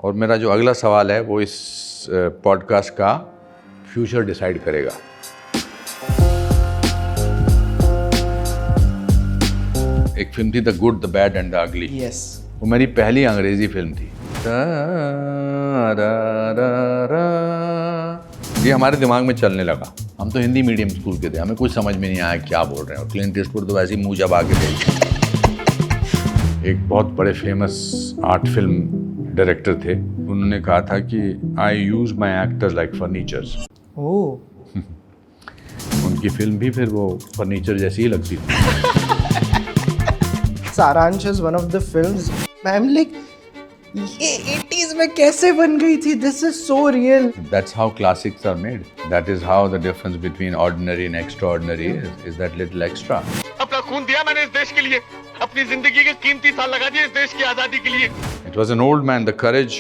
और मेरा जो अगला सवाल है वो इस पॉडकास्ट का फ्यूचर डिसाइड करेगा। एक फिल्म थी the good the bad and the ugly. Yes, वो मेरी पहली अंग्रेजी फिल्म थी। ये हमारे दिमाग में चलने लगा। हम तो हिंदी मीडियम स्कूल के थे, हमें कुछ समझ में नहीं आया क्या बोल रहे हैं। और क्लिंट ईस्टवुड तो वैसे ही मुंह जबा के थे। एक बहुत बड़े फेमस आर्ट फिल्म डायरेक्टर थे, उन्होंने कहा था कि I use my actors like furnitures. Oh, उनकी फिल्म भी फिर वो फर्नीचर जैसी ही लगती थी। सारांश is one of the films I am like ये 80s में कैसे बन गई थी? This is so real. That's how classics are made. That is how the difference between ordinary and extraordinary is that little extra. अपना खून दिया मैंने इस देश के लिए, अपनी जिंदगी के कीमती साल लगा दिए इस देश की आजादी के लिए। It was an old man, the courage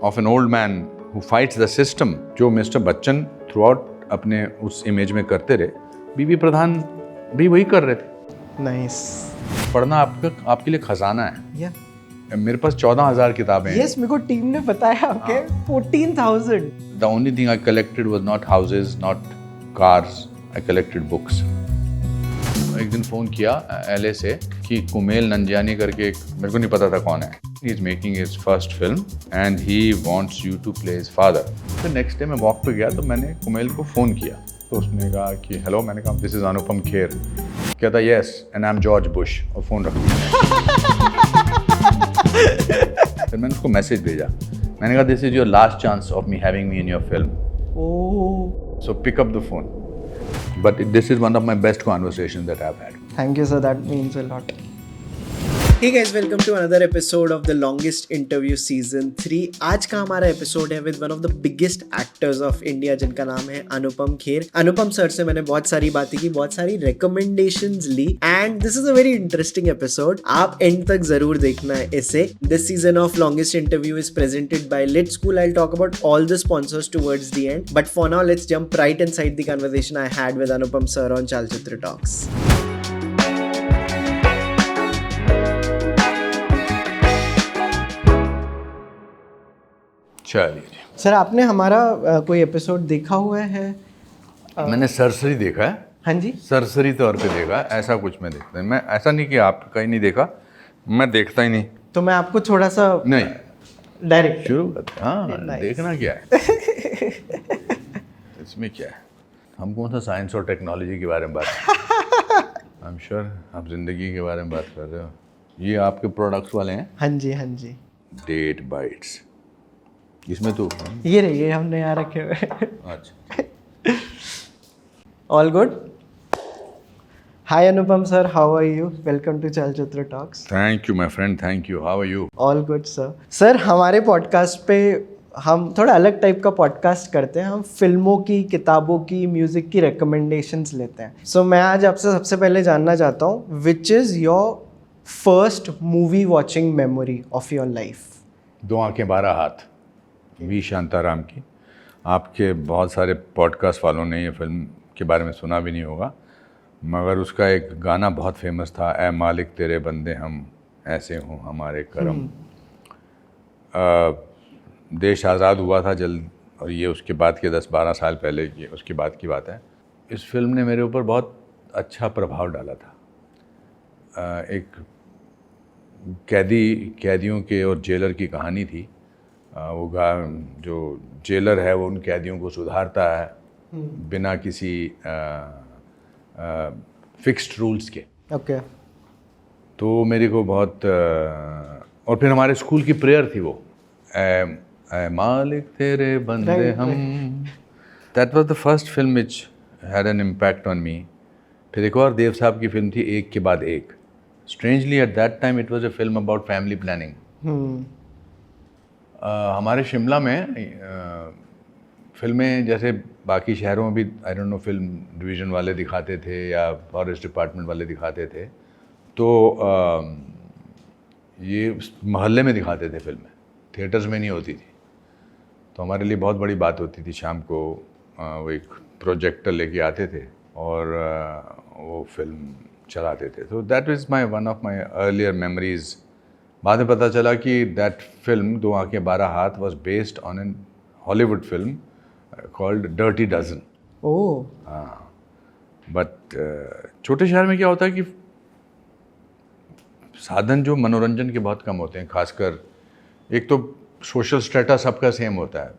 of an old man who fights the system, जो मिस्टर बच्चन throughout अपने उस इमेज में करते रहे, बीबी प्रधान भी वही कर रहे थे। नाइस। पढ़ना आपके लिए खजाना है। या मेरे पास 14,000 किताबें हैं। यस, मेरे को टीम ने बताया। Okay, 14,000। The only thing I collected was not houses, not cars. I collected books. एक दिन फ़ोन किया LA से कि कुमेल नंजियानी करके, मेरे को नहीं पता था कौन है। He is making his first film and he wants you to play his father. फिर नेक्स्ट डे मैं वॉक पे गया तो मैंने कुमेल को फ़ोन किया तो उसने कहा कि हेलो। मैंने कहा दिस इज़ अनुपम खेर। कहता yes and I am George Bush, और फ़ोन रख दिया। फिर मैंने उसको मैसेज भेजा, मैंने कहा this is your last chance of me having me in your film, oh, so pick up the phone. But this is one of my best conversation that I have had. Thank you sir, that means a lot. Hey guys, welcome to another episode of the longest interview season 3. आज का हमारा episode है with one of the biggest actors of India जिनका नाम है अनुपम खेर। अनुपम sir से मैंने बहुत सारी बातें की, बहुत सारी recommendations Lee and this is a very interesting episode. आप end तक जरूर देखना है इसे। This season of longest interview is presented by Lit School. I'll talk about all the sponsors towards the end. But for now, let's jump right inside the conversation I had with Anupam sir on Chalchitra Talks. चलिए, sir आपने हमारा कोई episode देखा हुआ है? मैंने सरसरी देखा है। हाँ जी, सरसरी तौर पे देखा है, ऐसा कुछ मैं देखता नहीं। मैं ऐसा नहीं कि आप कहीं नहीं देखा, मैं देखता ही नहीं। तो मैं आपको थोड़ा सा नहीं डायरेक्ट शुरू करते। हाँ, Nice. देखना क्या है इसमें क्या है। हम कौन सा साइंस और टेक्नोलॉजी के बारे में बात आई एम श्योर आप जिंदगी के बारे में बात कर रहे हो। ये आपके प्रोडक्ट्स वाले हैं। हाँ जी, हाँ जी, डेट बाइट्स, इसमें तो ये रही, ये हमने यहाँ रखे हुए। अच्छा, all good. Hi Anupam sir, how are you? Welcome to Chalchitra talks. Thank you my friend, thank you. How are you? All good sir. Sir हमारे पॉडकास्ट पे हम थोड़ा अलग टाइप का पॉडकास्ट करते हैं। हम फिल्मों की, किताबों की, म्यूजिक की रिकमेंडेशंस लेते हैं। सो मैं आज आपसे सबसे पहले जानना चाहता हूँ, which is your first movie watching memory of your life? दो आंखें 12 हाथ, वी शांताराम की। आपके बहुत सारे पॉडकास्ट वालों ने ये फिल्म के बारे में सुना भी नहीं होगा, मगर उसका एक गाना बहुत फेमस था, ऐ मालिक तेरे बंदे हम ऐसे हों हमारे करम। देश आज़ाद हुआ था जल्द, और ये उसके बाद के 10-12 साल पहले की, उसके बाद की बात है। इस फिल्म ने मेरे ऊपर बहुत अच्छा प्रभाव डाला था। एक कैदियों के और जेलर की कहानी थी। वो जो जेलर है वो उन कैदियों को सुधारता है बिना किसी फिक्स्ड रूल्स के। ओके। तो मेरे को बहुत और फिर हमारे स्कूल की प्रेयर थी वो, ऐ मालिक तेरे बंदे हम। That was the first film which had an impact on मी। फिर एक और देव साहब की फिल्म थी, एक के बाद एक। Strangely at that time it was a film about family planning. हमारे शिमला में फिल्में जैसे बाकी शहरों में भी आई डोंट नो फिल्म डिवीज़न वाले दिखाते थे या फॉरेस्ट डिपार्टमेंट वाले दिखाते थे, तो ये मोहल्ले में दिखाते थे फिल्में, थिएटर्स में नहीं होती थी। तो हमारे लिए बहुत बड़ी बात होती थी, शाम को वो एक प्रोजेक्टर लेके आते थे और वो फिल्म चलाते थे। तो that is one of my earlier memories बाद में पता चला कि दैट फिल्म दो आंखें 12 हाथ was based on an Hollywood film called dirty dozen. Oh. हाँ, बट छोटे शहर में क्या होता है कि साधन जो मनोरंजन के बहुत कम होते हैं. खासकर एक तो सोशल स्टेटस सबका सेम होता है,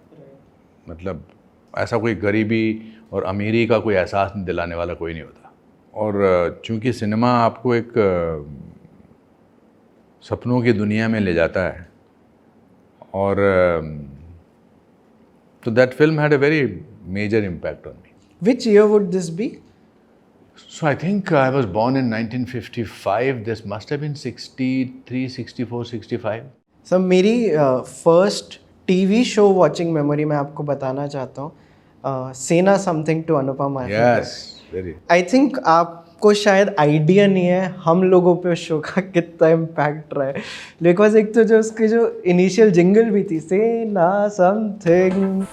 मतलब ऐसा कोई गरीबी और अमीरी का कोई एहसास दिलाने वाला कोई नहीं होता. और चूंकि सिनेमा आपको एक सपनों की दुनिया में ले जाता है, और तो that film had a very major impact on me. Which year would this be? So I think I was born in 1955. This must have been 63, 64, 65. Sir मेरी first TV show watching memory मैं आपको बताना चाहता हूँ. सेना something to Anupama. Yes, very. I think आपको शायद idea नहीं है हम लोगों पे उस शो का कितना इम्पैक्ट रहा है. बिकॉज एक तो जो उसकी जो इनिशियल जिंगल भी थी, सेना समथिंग,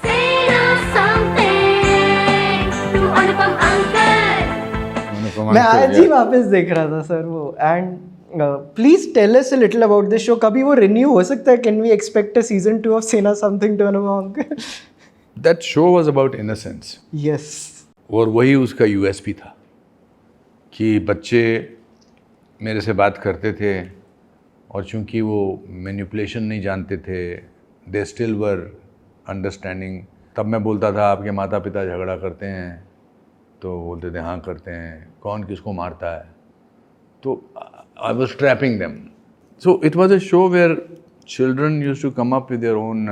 मैं आज ही वापस देख रहा था सर वो. And please tell us a little about this show. कभी वो रिन्यू हो सकता है? Can we expect a season 2 of say something to Anupama? That show was about innocence. Yes. और वही उसका यूएसपी था कि बच्चे मेरे से बात करते थे, और चूंकि वो मैनिपुलेशन नहीं जानते थे, दे स्टिल वर अंडरस्टैंडिंग. तब मैं बोलता था आपके माता पिता झगड़ा करते हैं, तो बोलते थे हाँ करते हैं. कौन किसको मारता है? तो I was trapping them. So it was a show where children use to come up with their own,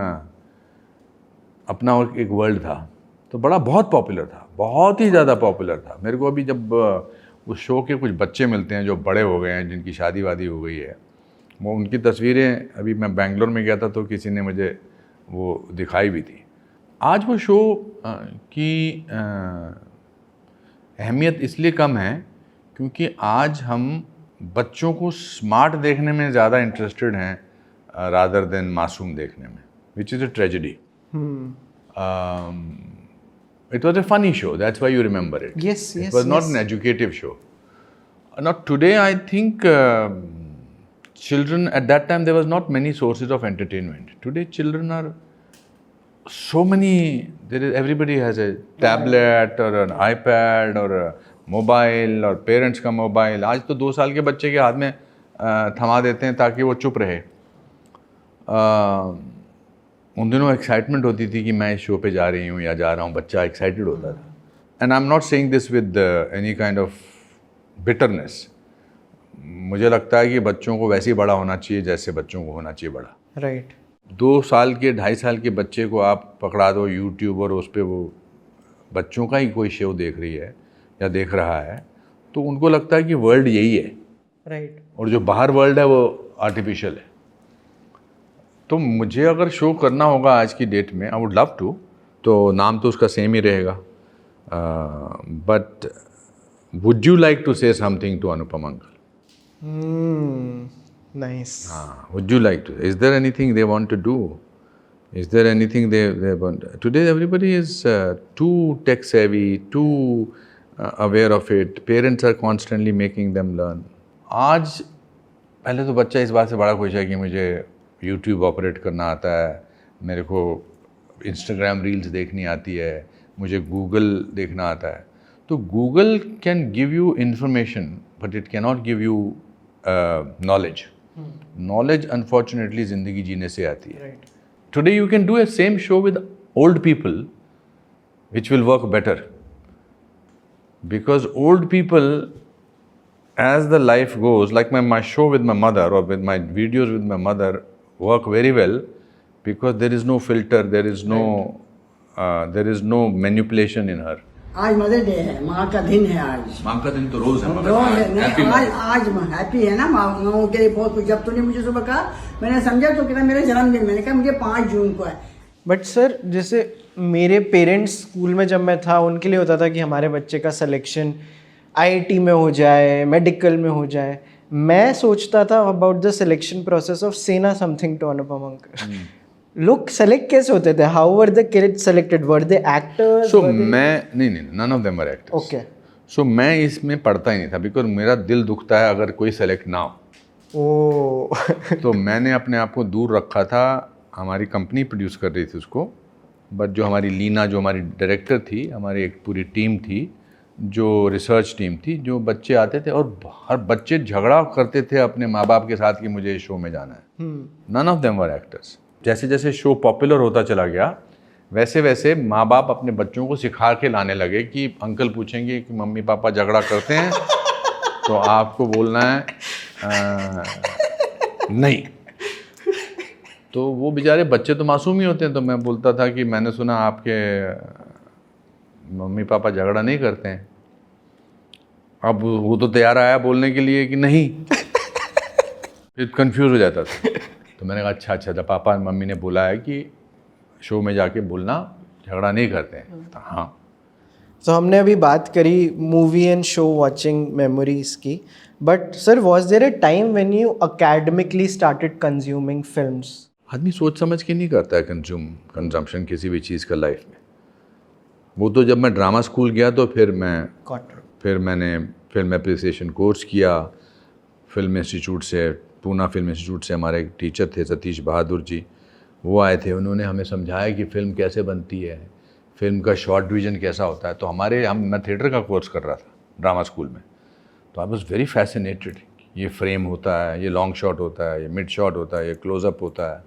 अपना एक वर्ल्ड था. तो बहुत पॉपुलर था, बहुत ही ज़्यादा पॉपुलर था. मेरे को अभी जब उस शो के कुछ बच्चे मिलते हैं जो बड़े हो गए हैं, जिनकी शादी वादी हो गई है, वो उनकी तस्वीरें, अभी मैं बेंगलोर में गया था तो किसी ने मुझे वो दिखाई भी थी. आज वो शो की अहमियत इसलिए कम है क्योंकि आज हम बच्चों को स्मार्ट देखने में ज़्यादा इंटरेस्टेड हैं रादर देन मासूम देखने में, which is a tragedy. It was a funny show, that's why you remember it. Yes, yes, It was not yes. an educative show. Not today, I think children, at that time there was not many sources of entertainment. Today children are so many, everybody has a tablet or an iPad or a mobile or parents का mobile. आज तो 2 साल के बच्चे के हाथ में थमा देते हैं ताकि वो चुप रहे. उन दिनों एक्साइटमेंट होती थी कि मैं इस शो पे जा रही हूँ या जा रहा हूँ, बच्चा एक्साइटेड होता था. And I am not saying this with any kind of bitterness. मुझे लगता है कि बच्चों को वैसे ही बड़ा होना चाहिए जैसे बच्चों को होना चाहिए बड़ा. राइट. 2 साल के 2.5 साल के बच्चे को आप पकड़ा दो यूट्यूब और उस पर वो बच्चों का ही कोई शो देख रही है या देख रहा है, तो उनको लगता है कि वर्ल्ड यही है. राइट. और जो बाहर वर्ल्ड है वो आर्टिफिशियल है. तो मुझे अगर शो करना होगा आज की डेट में, आई वुड लव टू, तो नाम तो उसका सेम ही रहेगा. But would you like to say something to Anupam uncle? Nice. हाँ, would you like to? Is there anything they want to do? Is there anything they want? Today everybody is too tech savvy, too aware of it. Parents are constantly making them learn. आज पहले तो बच्चा इस बात से बड़ा खुश है कि मुझे यूट्यूब ऑपरेट करना आता है, मेरे को इंस्टाग्राम रील्स देखनी आती है, मुझे गूगल देखना आता है. तो Google can give you information but it can not give you knowledge. Knowledge unfortunately ज़िंदगी जीने से आती है. Today you can do a same show with old people which will work better, because old people, as the life goes, like my show with my mother or with my videos with my mother work very well because there is no filter, there is no manipulation in her. आज mother day है, माँ का दिन है आज. माँ का दिन तो रोज है मगर रोज है. Happy नहीं, Mother. आज हैप्पी है ना माँ के लिए बहुत कुछ. जब तूने मुझे सुबह कहा, मैंने समझा तो कहता मेरा जन्मदिन. मैंने कहा मुझे 5 जून को है. बट सर जैसे मेरे पेरेंट्स स्कूल में जब मैं था, उनके लिए होता था कि हमारे बच्चे का सिलेक्शन आईआईटी में हो जाए, मेडिकल में हो जाए. मैं सोचता था about the selection process of say something to Anupam uncle. लोग सेलेक्ट कैसे होते थे? How were the kids selected? Were they actors? So मैं नहीं, none of them were actors. Okay. So मैं इसमें पढ़ता ही नहीं था बिकॉज मेरा दिल दुखता है अगर कोई सेलेक्ट ना हो. ओ तो मैंने अपने आप को दूर रखा था। हमारी कंपनी प्रोड्यूस कर रही थी उसको, बट जो हमारी लीना, जो हमारी डायरेक्टर थी, हमारी एक पूरी टीम थी, जो रिसर्च टीम थी, जो बच्चे आते थे और हर बच्चे झगड़ा करते थे अपने माँ बाप के साथ कि मुझे इस शो में जाना है। None of them were actors. जैसे जैसे शो पॉपुलर होता चला गया, वैसे वैसे माँ बाप अपने बच्चों को सिखा के लाने लगे कि अंकल पूछेंगे कि मम्मी पापा झगड़ा करते हैं तो आपको बोलना है नहीं। तो वो बेचारे बच्चे तो मासूम ही होते हैं। तो मैं बोलता था कि मैंने सुना आपके मम्मी पापा झगड़ा नहीं करते हैं। अब वो तो तैयार आया बोलने के लिए कि नहीं, फिर कंफ्यूज हो जाता था। तो मैंने कहा अच्छा, जब पापा मम्मी ने बोला है कि शो में जाके बोलना झगड़ा नहीं करते हैं, तो हाँ। तो हमने अभी बात करी movie and show watching memories की, but sir was there a time when you academically started consuming films? आदमी सोच समझ के नहीं करता है कंजम्पशन किसी भी चीज़ का लाइफ में। वो तो जब मैं ड्रामा स्कूल गया तो फिर मैंने फिल्म एप्रिसिएशन कोर्स किया फिल्म इंस्टीट्यूट से, पूना फिल्म इंस्टीट्यूट से। हमारे एक टीचर थे सतीश बहादुर जी, वो आए थे, उन्होंने हमें समझाया कि फ़िल्म कैसे बनती है, फिल्म का शॉर्ट डिवीज़न कैसा होता है। तो मैं थिएटर का कोर्स कर रहा था ड्रामा स्कूल में, तो आई वॉज वेरी फैसिनेटेड। ये फ्रेम होता है, ये लॉन्ग शॉट होता है, ये मिड शॉट होता है, ये क्लोज़अप होता है,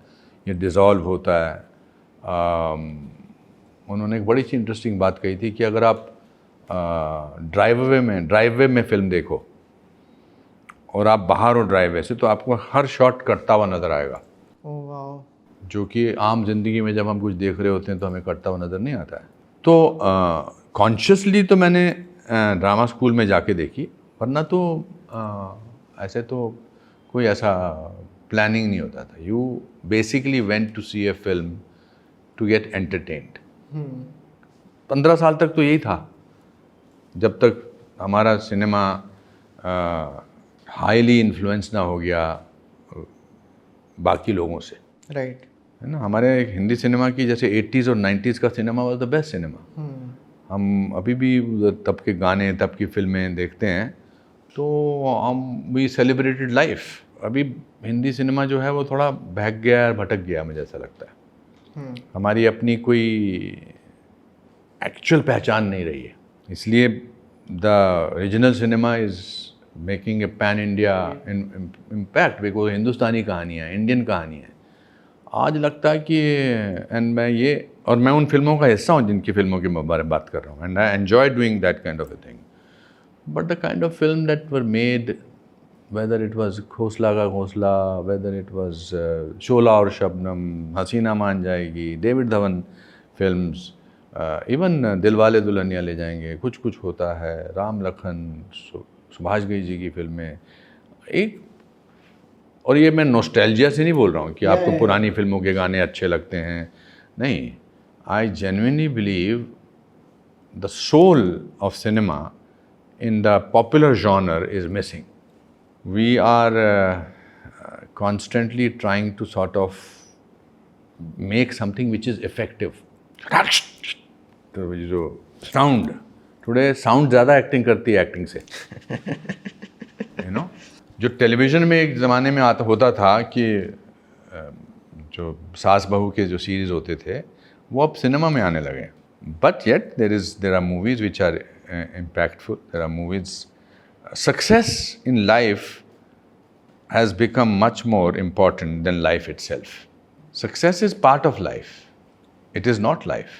ये डिज़ोल्व होता है। उन्होंने एक बड़ी सी इंटरेस्टिंग बात कही थी कि अगर आप ड्राइववे में फ़िल्म देखो और आप बाहर हो ड्राइववे से, तो आपको हर शॉट कटता हुआ नज़र आएगा। जो कि आम जिंदगी में जब हम कुछ देख रहे होते हैं तो हमें करता हुआ नज़र नहीं आता है। तो कॉन्शियसली तो मैंने ड्रामा स्कूल में जाके देखी, वरना तो ऐसे तो कोई ऐसा प्लानिंग नहीं होता था। You basically went to see a film to get entertained. 15 साल तक तो यही था, जब तक हमारा सिनेमा हाईली इन्फ्लुएंस ना हो गया बाकी लोगों से, राइट, है ना। हमारे हिंदी सिनेमा की जैसे 80s और 90s का cinema was the best cinema. हम अभी भी तब के गाने, तब की फिल्में देखते हैं तो हम वी सेलिब्रेटेड लाइफ। अभी हिंदी सिनेमा जो है वो थोड़ा बहक गया है, भटक गया, मुझे ऐसा लगता है। हमारी अपनी कोई एक्चुअल पहचान नहीं रही है, इसलिए the regional cinema is making a pan India impact, because हिंदुस्तानी कहानी है, इंडियन कहानी है। आज लगता है कि मैं उन फिल्मों का हिस्सा हूँ जिनकी फिल्मों के बारे में बात कर रहा हूँ, and I enjoy doing that kind of a thing. But the kind of film that were made, whether it was घोंसला का घोंसला, वेदर इट वाज शोला और शबनम, हसीना मान जाएगी, David Dhawan films, even Dilwale Dulhania ले जाएंगे, कुछ कुछ होता है, राम लखन, सुभाष घई जी की फिल्में, एक, और ये मैं नॉस्टैल्जिया से नहीं बोल रहा हूँ कि आपको पुरानी फिल्मों के गाने अच्छे लगते हैं, नहीं। I genuinely believe the soul of cinema in the popular genre is missing. We are constantly trying to sort of make something which is effective. तो जो sound, today sound ज़्यादा acting करती है acting से, you know? जो television में एक ज़माने में होता था कि जो सास बहू के जो सीरीज़ होते थे वो अब सिनेमा में आने लगे। But yet there are movies which are impactful. There are movies. Success in life has become much more important than life itself. Success is part of life. It is not life.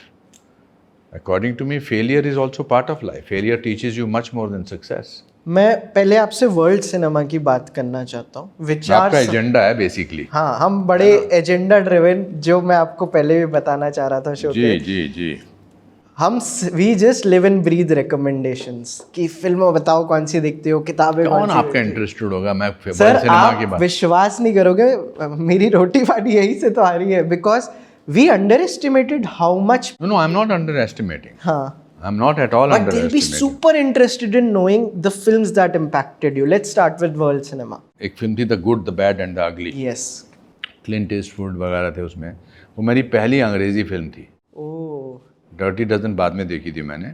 According to me, failure is also part of life. Failure teaches you much more than success. मैं पहले आपसे world cinema की बात करना चाहता हूँ, आपका agenda है बेसिकली। हाँ, हम बड़े एजेंडा ड्रिवन, जो मैं आपको पहले भी बताना चाह रहा था शो पे। जी। हम we just live and breathe recommendations कि फिल्में बताओ कौन सी देखते हो, किताबें कौन आपका इंटरेस्टेड होगा। मैं सर आप विश्वास नहीं करोगे, मेरी रोटी पानी यही से तो आ रही है, because we underestimated how much. No, I am not underestimating. हाँ, I am not at all underestimating. But they will be super interested in knowing the films that impacted you. Let's start with world cinema. एक film थी the good, the bad and the ugly. Yes, Clint Eastwood वगैरह थे उसमें। वो मेरी पहली अंग्रेजी film थी। डर्टी डजन बाद में देखी थी मैंने।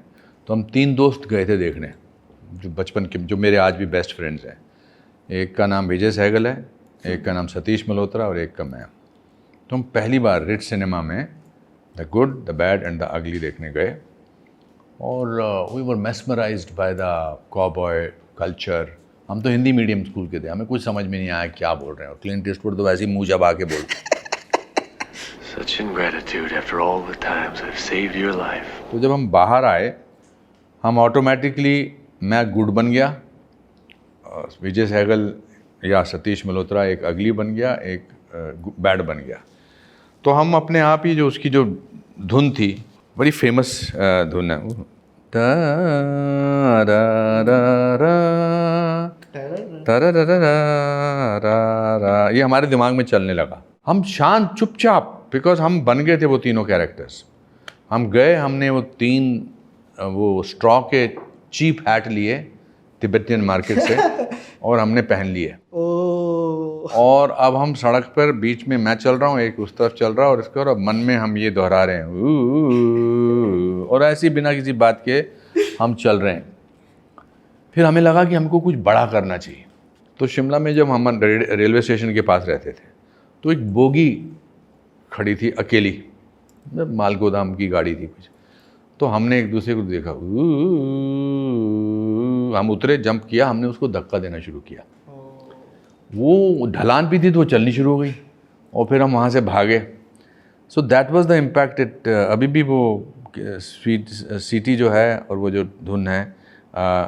तो हम 3 दोस्त गए थे देखने, जो बचपन के, जो मेरे आज भी बेस्ट फ्रेंड्स हैं। एक का नाम विजय सहगल है, एक का नाम सतीश मल्होत्रा और एक का मैं। तो हम पहली बार रिट सिनेमा में the good, the bad and the ugly देखने गए और we were mesmerised by the cowboy culture. हम तो हिंदी मीडियम स्कूल के थे, हमें कुछ समझ में नहीं आया क्या बोल रहे हैं, और क्लिंट ईस्टवुड तो वैसे ही मुँह जबा के बोलते। Such ingratitude after all the times I've saved your life. तो जब हम बाहर आए, हम ऑटोमेटिकली मैं गुड बन गया, विजय सहगल या सतीश मल्होत्रा एक अगली बन गया, एक बैड बन गया। तो हम अपने आप ही जो उसकी जो धुन थी, बड़ी फेमस धुन है, ये हमारे दिमाग में चलने लगा। हम शांत चुपचाप, बिकॉज हम बन गए थे वो तीनों कैरेक्टर्स। हम गए, हमने वो स्ट्रॉ के चीप हैट लिए तिब्बतियन मार्केट से और हमने पहन लिए। और अब हम सड़क पर बीच में मैं चल रहा हूँ, एक उस तरफ चल रहा है और इसके, और अब मन में हम ये दोहरा रहे हैं और ऐसे बिना किसी बात के हम चल रहे हैं। फिर हमें लगा कि हमको कुछ बड़ा करना चाहिए। तो शिमला में जब हम रेलवे स्टेशन के पास रहते थे तो एक बोगी खड़ी थी अकेली, माल गोदाम की गाड़ी थी कुछ। तो हमने एक दूसरे को देखा, हम उतरे, जंप किया, हमने उसको धक्का देना शुरू किया। वो ढलान भी थी तो वो चलनी शुरू हो गई और फिर हम वहाँ से भागे। सो that was the impact. It अभी भी वो स्वीट सिटी जो है और वो जो धुन है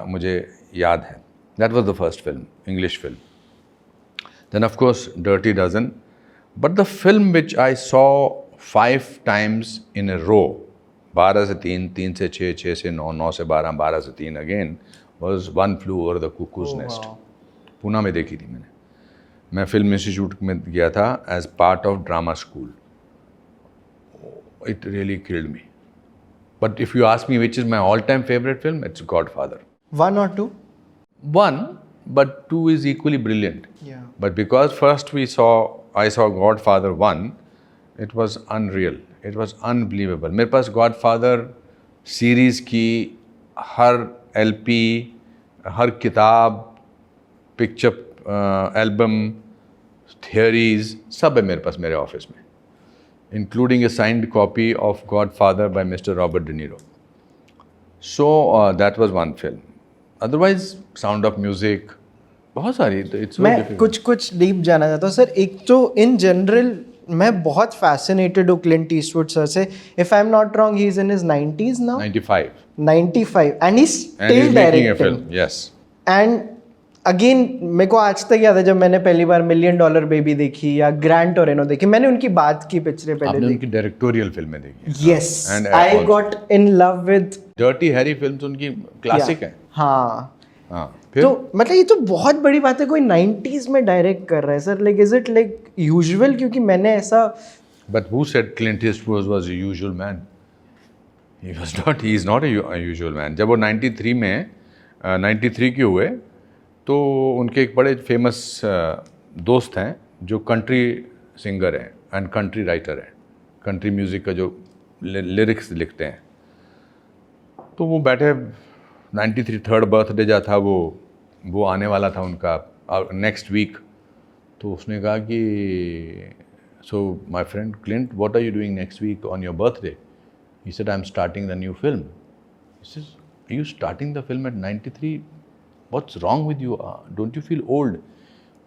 मुझे याद है। That was the first film, English film. Then of course Dirty Dozen, but the film which I saw 5 times in a row, 12 से 3, 3 से 6, 6 से 9, 9 से 12, 12 से 3 again, was One Flew Over the Cuckoo's Nest। Poona में देखी थी मैंने। मैं फिल्म इंस्टीट्यूट में गया था as part of drama school. It really killed me. But if you ask me which is my all time favourite film, it's Godfather. 1 or 2? 1, but 2 is equally brilliant। Yeah. But because first I saw Godfather 1, it was unreal, it was unbelievable। मेरे पास Godfather series की हर LP, हर किताब, picture album, theories सब है मेरे पास मेरे office में, including a signed copy of Godfather by mister Robert De Niro. So that was one film. Otherwise Sound of Music बहुत सारी। तो इट्स मैं कुछ डीप जाना चाहता हूँ सर। एक तो इन जनरल मैं बहुत फैसिनेटेड हूँ क्लिंट ईस्टवुड सर से। If I am not wrong, he is in his 90s now. 95 and he still directing. Yes. And again मेरे को आज तक याद है जब मैंने पहली बार $1 Million Baby देखी या ग्रैंड टोरेनो देखी, मैंने उनकी बात की पिक्चरें पहले देखी। उनकी डायरेक्टोरियल फिल्में देखी। Yes, I got in love with dirty Harry films उनकी क्लासिक है। हाँ। फिर तो मतलब ये तो बहुत बड़ी बात है, कोई 90s में डायरेक्ट कर रहा है sir. Like is it like usual? क्योंकि मैंने ऐसा। But who said Clint Eastwood was a usual man? He is not a usual man. जब वो 93 में 93 के हुए तो उनके एक बड़े फेमस दोस्त हैं जो कंट्री सिंगर हैं एंड कंट्री राइटर हैं, कंट्री म्यूज़िक का जो लिरिक्स लिखते हैं। तो वो बैठे, 93 3rd बर्थडे जा था वो आने वाला था उनका नेक्स्ट वीक। तो उसने कहा कि so my friend Clint, what are you doing next week on your birthday? He said I am starting the new film. He said are you starting the film at 93? What's wrong with you? Don't you feel old?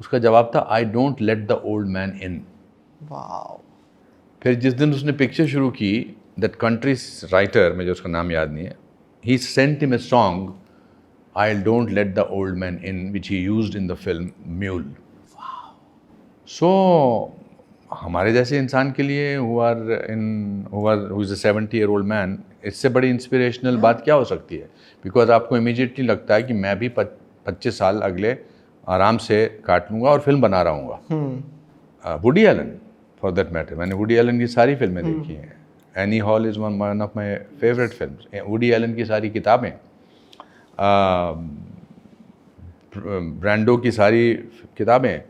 उसका जवाब था, I don't let the old man in। Wow. फिर जिस दिन उसने picture शुरू की, that country writer, मुझे उसका नाम याद नहीं है, he sent him a song, I don't let the old man in, which he used in the film Mule। Wow। So हमारे जैसे इंसान के लिए who is a 70-year-old man, इससे बड़ी इंस्पिरेशनल बात क्या हो सकती है? बिकॉज आपको इमीडिएटली लगता है कि मैं भी 25 साल अगले आराम से काट लूँगा और फिल्म बना रहा हूँ। Woody Allen for that matter, मैंने वुडी एलन की सारी फिल्में देखी हैं। Annie Hall is one of my favourite film. Woody Allen की सारी किताबें, ब्रांडो की सारी किताबें,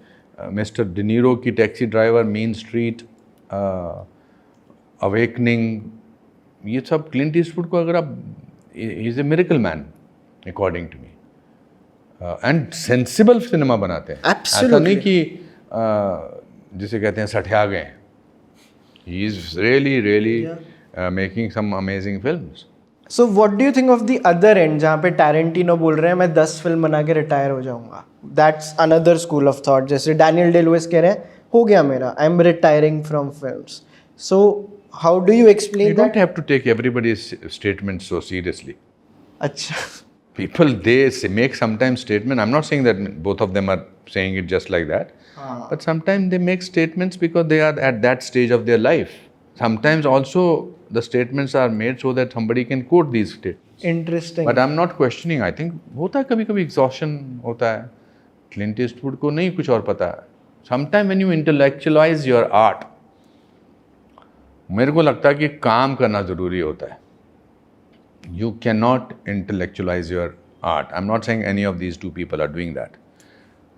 मिस्टर डिनीरो की Taxi Driver, Mean Street, Awakening, ये सब क्लिंट ईस्टवुड को अगर आप, he is a miracle man according to me। And sensible cinema बनाते हैं। Absolutely. ऐसा नहीं कि जिसे कहते हैं सठिया गए। He is really making some amazing films. So what do you think of the other end, जहाँ पे टैरेंटिनो बोल रहे हैं मैं 10 फिल्म बना के रिटायर हो जाऊंगा? That's another school of thought. जैसे डैनियल डे लुइस कह रहे हैं हो गया मेरा, I am retiring from films. So how do you You explain don't that? have to take everybody's statement so seriously. अच्छा, People, make sometimes statement. I'm not saying that both of them are saying it just like that. But sometimes they make statements because they are at that stage of their life. Sometimes also the statements are made so that somebody can quote these statements. Interesting. But I'm not questioning. I think होता है कभी कभी exhaustion होता है। Clint Eastwood को नहीं कुछ और पता है। Sometimes when you intellectualize your art, मेरे को लगता है कि काम करना ज़रूरी होता है। You cannot intellectualize your art. I'm not saying any of these two people are doing that.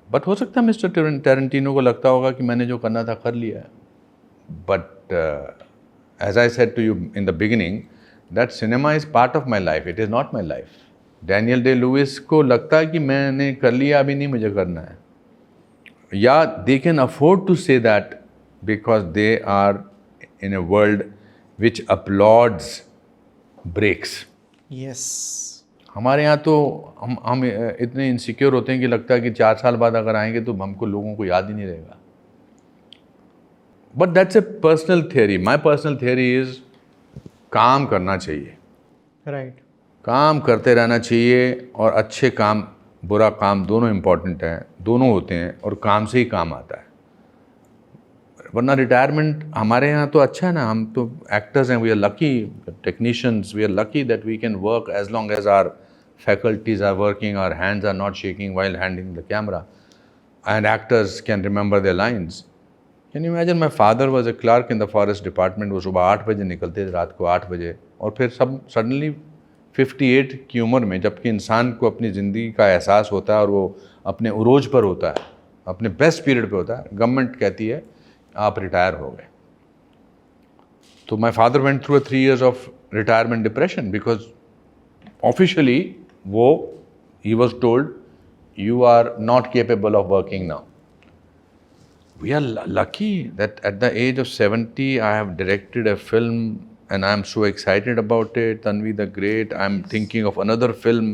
But हो सकता है मिस्टर टेरेंटिनो को लगता होगा कि मैंने जो करना था कर लिया है। But as I said to you in the beginning, that cinema is part of my life. It is not my life. Daniel Day-Lewis को लगता है कि मैंने कर लिया, अभी नहीं मुझे करना है। या they can afford to say that because they are in a world which applauds breaks. Yes, हमारे यहाँ तो हम इतने इनसिक्योर होते हैं कि लगता है कि 4 साल बाद अगर आएंगे तो हमको लोगों को याद ही नहीं रहेगा। But that's a personal theory. My personal theory is काम करना चाहिए, राइट। काम करते रहना चाहिए। और अच्छे काम बुरा काम दोनों इम्पॉर्टेंट हैं, दोनों होते हैं और काम से ही काम आता है। वरना रिटायरमेंट हमारे यहाँ तो अच्छा है ना, हम तो एक्टर्स हैं, we are lucky technicians, we are lucky that we can work as long as our faculties are working, our hands are not shaking while handling the camera, and actors can remember their lines. Can you imagine? My father was a clerk in the forest department. वो सुबह 8 बजे निकलते थे, रात को 8 बजे, और फिर सब सडनली 58 की उम्र में, जबकि इंसान को अपनी ज़िंदगी का एहसास होता है और वो अपने उरोज पर होता है, अपने बेस्ट पीरियड पे होता है, गवर्नमेंट कहती है आप रिटायर हो गए। तो my father went through 3 years of retirement depression because officially he was told you are not capable of working now. We are lucky that at the age of 70 I have directed a film and I am so excited about it. Tanvi the Great. I am thinking of another film.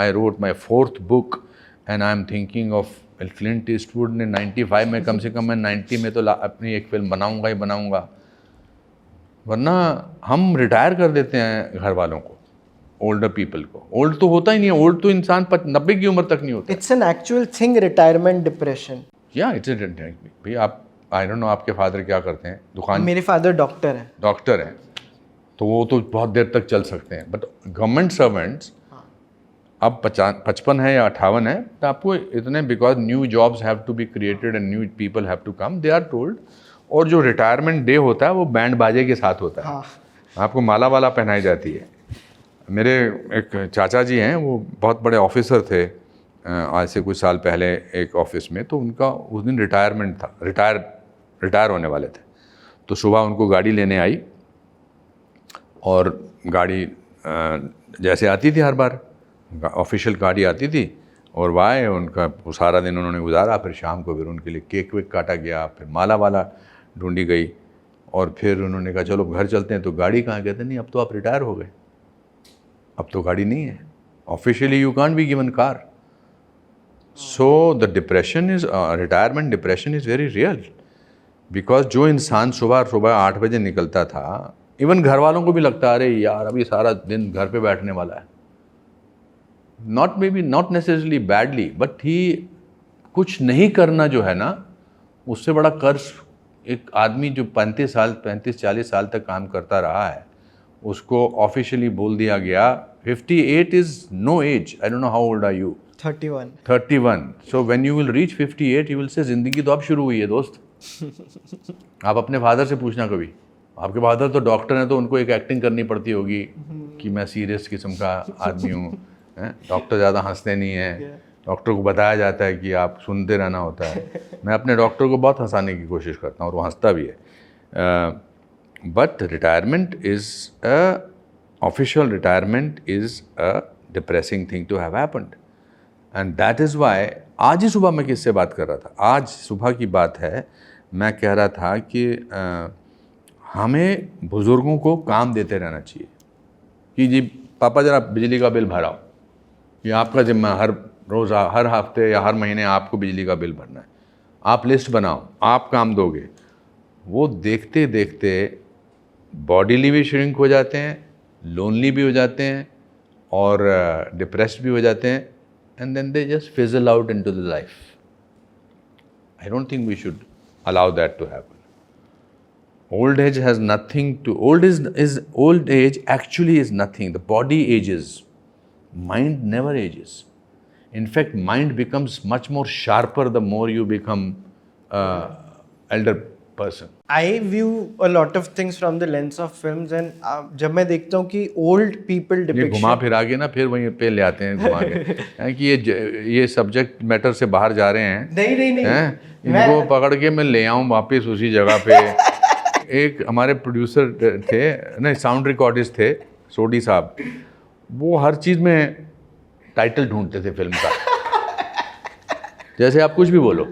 I wrote my 4th book and I am thinking of Clint Eastwood ने 95 में, कम से कम मैं 90 में तो अपनी एक film बनाऊंगा ही बनाऊंगा। वरना हम रिटायर कर देते हैं घर वालों को, ओल्डर पीपल को। ओल्ड तो होता ही नहीं है, ओल्ड तो इंसान 90 की उम्र तक नहीं होता। It's an actual thing, retirement depression. या इट्स भाई आप, आई डोंट नो आपके फादर क्या करते हैं, दुकान? मेरे फादर डॉक्टर हैं। डॉक्टर हैं तो वो तो बहुत देर तक चल सकते हैं। बट गवर्नमेंट सर्वेंट्स अब 55 है या 58 है तो आपको इतने, because new jobs have to be created and new people have to come, they are told. और जो रिटायरमेंट डे होता है वो बैंड बाजे के साथ होता है। हाँ। आपको माला वाला पहनाई जाती है। मेरे एक चाचा जी हैं, वो बहुत बड़े ऑफिसर थे आज से कुछ साल पहले एक ऑफिस में। तो उनका उस दिन रिटायरमेंट था, रिटायर होने वाले थे। तो सुबह उनको गाड़ी लेने आई और गाड़ी जैसे आती थी हर बार, ऑफिशियल गाड़ी आती थी और वाह उनका वो सारा दिन उन्होंने गुजारा। फिर शाम को फिर उनके लिए केक वेक काटा गया, फिर माला वाला ढूंढी गई और फिर उन्होंने कहा चलो घर चलते हैं। तो गाड़ी कहाँ? कहते नहीं अब तो आप रिटायर हो गए, अब तो गाड़ी नहीं है। Officially you can't be given car. So the depression is, retirement depression is very real. Because जो इंसान सुबह 8 बजे निकलता था, इवन घर वालों को भी लगता है अरे यार अभी सारा दिन घर पे बैठने वाला है। Not necessarily badly, but he कुछ नहीं करना जो है ना, उससे बड़ा कर्ज एक आदमी जो 35-40 साल तक काम करता रहा है, उसको ऑफिशियली बोल दिया गया 58 is no age. I don't know how old are you? 31। So when you will reach 58 you will say जिंदगी तो अब शुरू हुई है दोस्त। आप अपने फादर से पूछना कभी, आपके फादर तो डॉक्टर हैं तो उनको एक एक्टिंग करनी पड़ती होगी कि मैं सीरियस किस्म का आदमी हूँ। डॉक्टर ज़्यादा हंसते नहीं हैं, डॉक्टर को बताया जाता है कि आप सुनते रहना होता है। मैं अपने डॉक्टर को बहुत हंसाने की कोशिश करता हूँ और वो हंसता भी है। But retirement is official retirement is a depressing thing to have happened. And that is why आज ही सुबह मैं किससे बात कर रहा था, आज सुबह की बात है, मैं कह रहा था कि हमें बुज़ुर्गों को काम देते रहना चाहिए कि जी पापा ज़रा बिजली का बिल भराओ, ये आपका जिम्मा, हर रोज़ हर हफ्ते या हर महीने आपको बिजली का बिल भरना है, आप लिस्ट बनाओ, आप काम दोगे। वो देखते देखते बॉडीली भी श्रिंक हो जाते हैं, लोनली भी हो जाते हैं और डिप्रेस्ड भी हो जाते हैं, and then they just fizzle out into the life. I don't think we should allow that to happen. Old age has nothing to, old age actually is nothing. The body ages, mind never ages. In fact, mind becomes much more sharper the more you become elder person. I view a lot of things from the lens of films and जब मैं देखता हूँ कि old people ये depiction घुमा फिरा के ना फिर वहीं पे ले आते हैं घुमा के कि ये सब्जेक्ट मैटर से बाहर जा रहे हैं। नहीं हैं, इनको पकड़ के मैं ले आऊँ वापस उसी जगह पे। एक हमारे प्रोड्यूसर थे, नहीं साउंड रिकॉर्डिस्ट थे, सोडी साहब, वो हर चीज़ में टाइटल ढूंढते थे फिल्म का। जैसे आप कुछ भी बोलो,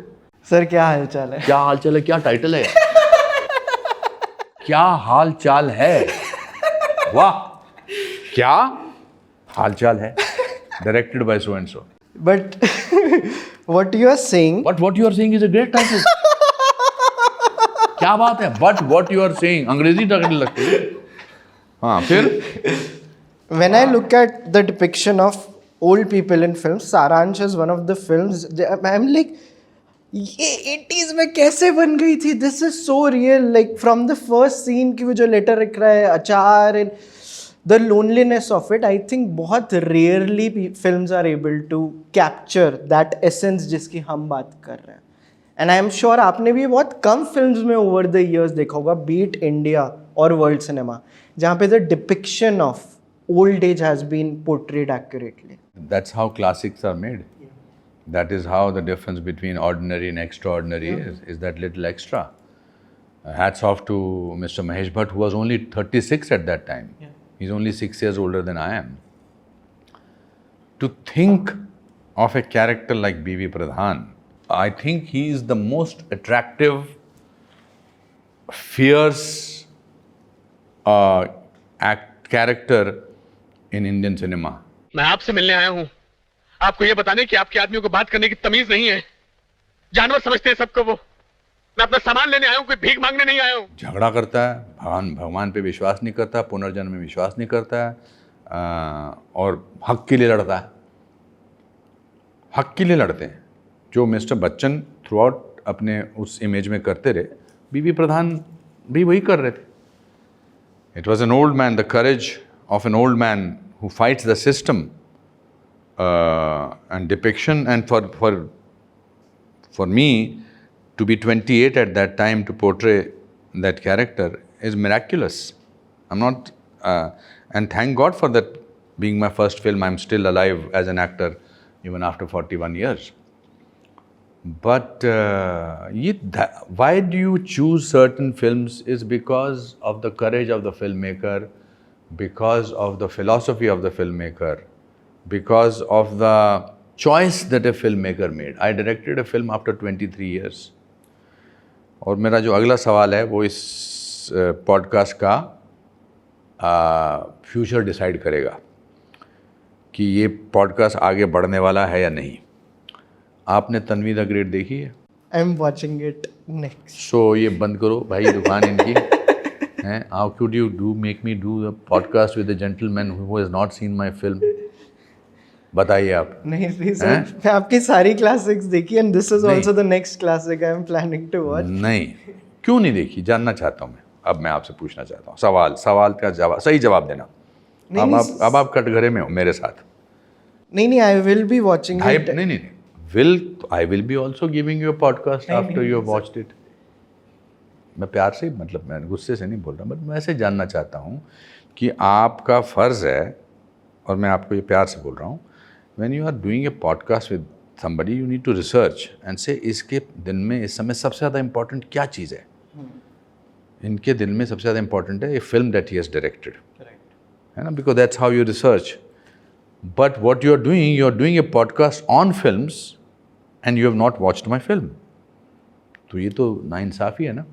सर क्या हाल चाल है, क्या हाल चाल है, क्या टाइटल है, क्या हाल चाल है, वाह क्या हाल चाल है, directed by so and so. but what you are saying, But what you are saying is a great title. क्या बात है, but what you are saying, अंग्रेजी टाइटल लगती है। हाँ फिर when I look at the depiction of old people in films, Saransh is one of the films, I'm like ये 80s में कैसे बन गई थी, this is so real, like from the first scene की वो जो लेटर लिख रहा है, अचार and the loneliness of it, I think बहुत rarely films are able to capture that essence जिसकी हम बात कर रहे हैं। एंड आई एम श्योर आपने भी बहुत कम फिल्म्स में ओवर द ईयर्स देखा होगा, बीट इंडिया और वर्ल्ड सिनेमा, जहाँ पे the depiction of old age has been portrayed accurately. that's how classics are made. That is how the difference between ordinary and extraordinary is that little extra. Hats off to Mr. Mahesh Bhatt, who was only 36 at that time. He's only 6 years older than I am. To think of a character like B.V. Pradhan, I think he is the most attractive, fierce character in Indian cinema. मैं आपसे मिलने आया हूँ आपको ये बताने कि आपके आदमियों को बात करने की तमीज नहीं है, जानवर समझते हैं सबको वो। मैं अपना सामान लेने आया हूँ, कोई भीख मांगने नहीं आया हूँ। झगड़ा करता है, भगवान पे विश्वास नहीं करता, पुनर्जन्म में विश्वास नहीं करता है, और हक के लिए लड़ता है, हक के लिए लड़ते हैं, जो मिस्टर बच्चन थ्रू आउट अपने उस इमेज में करते रहे, बीवी प्रधान भी वही कर रहे थे। It was an old man, the courage of an old man who fights the system, and depiction, and for me to be 28 at that time to portray that character is miraculous. I'm not and thank God for that being my first film. I'm still alive as an actor even after 41 years. But why do you choose certain films is because of the courage of the filmmaker, because of the philosophy of the filmmaker, because of the choice that a filmmaker made. I directed a film after 23 years. और मेरा जो अगला सवाल है वो इस podcast का future decide करेगा कि ये पॉडकास्ट आगे बढ़ने वाला है या नहीं। आपने तन्वी द ग्रेट देखी है? I am watching it next. So ये बंद करो भाई दुकान इनकी। How could you make me do a podcast with a gentleman who has not seen my film? बताइए आप। नहीं सर, मैं आपकी सारी क्लासिक्स देखी and this is also the next classic I am planning to watch. नहीं, क्यों नहीं देखी? जानना चाहता हूँ मैं। अब मैं आपसे पूछना चाहता हूँ सवाल का जवाब, सही जवाब देना। अब आप कटघरे में हो मेरे साथ। नहीं, I will be watching it. नहीं, I will be also giving you a podcast after you have watched it. मैं प्यार से, मतलब मैं गुस्से से नहीं बोल रहा, बट मैं ऐसे जानना चाहता हूँ कि आपका फ़र्ज़ है, और मैं आपको ये प्यार से बोल रहा हूँ, when you are doing a podcast with somebody, you need to research and say इसके दिल में इस समय सबसे ज़्यादा इम्पोर्टेंट क्या चीज़ है। इनके दिल में सबसे ज़्यादा इम्पोर्टेंट है a film that he has directed, है ना, because that's how you research. But what you are doing a podcast on films and you have not watched my film. तो ये तो नाइंसाफ़ी है ना.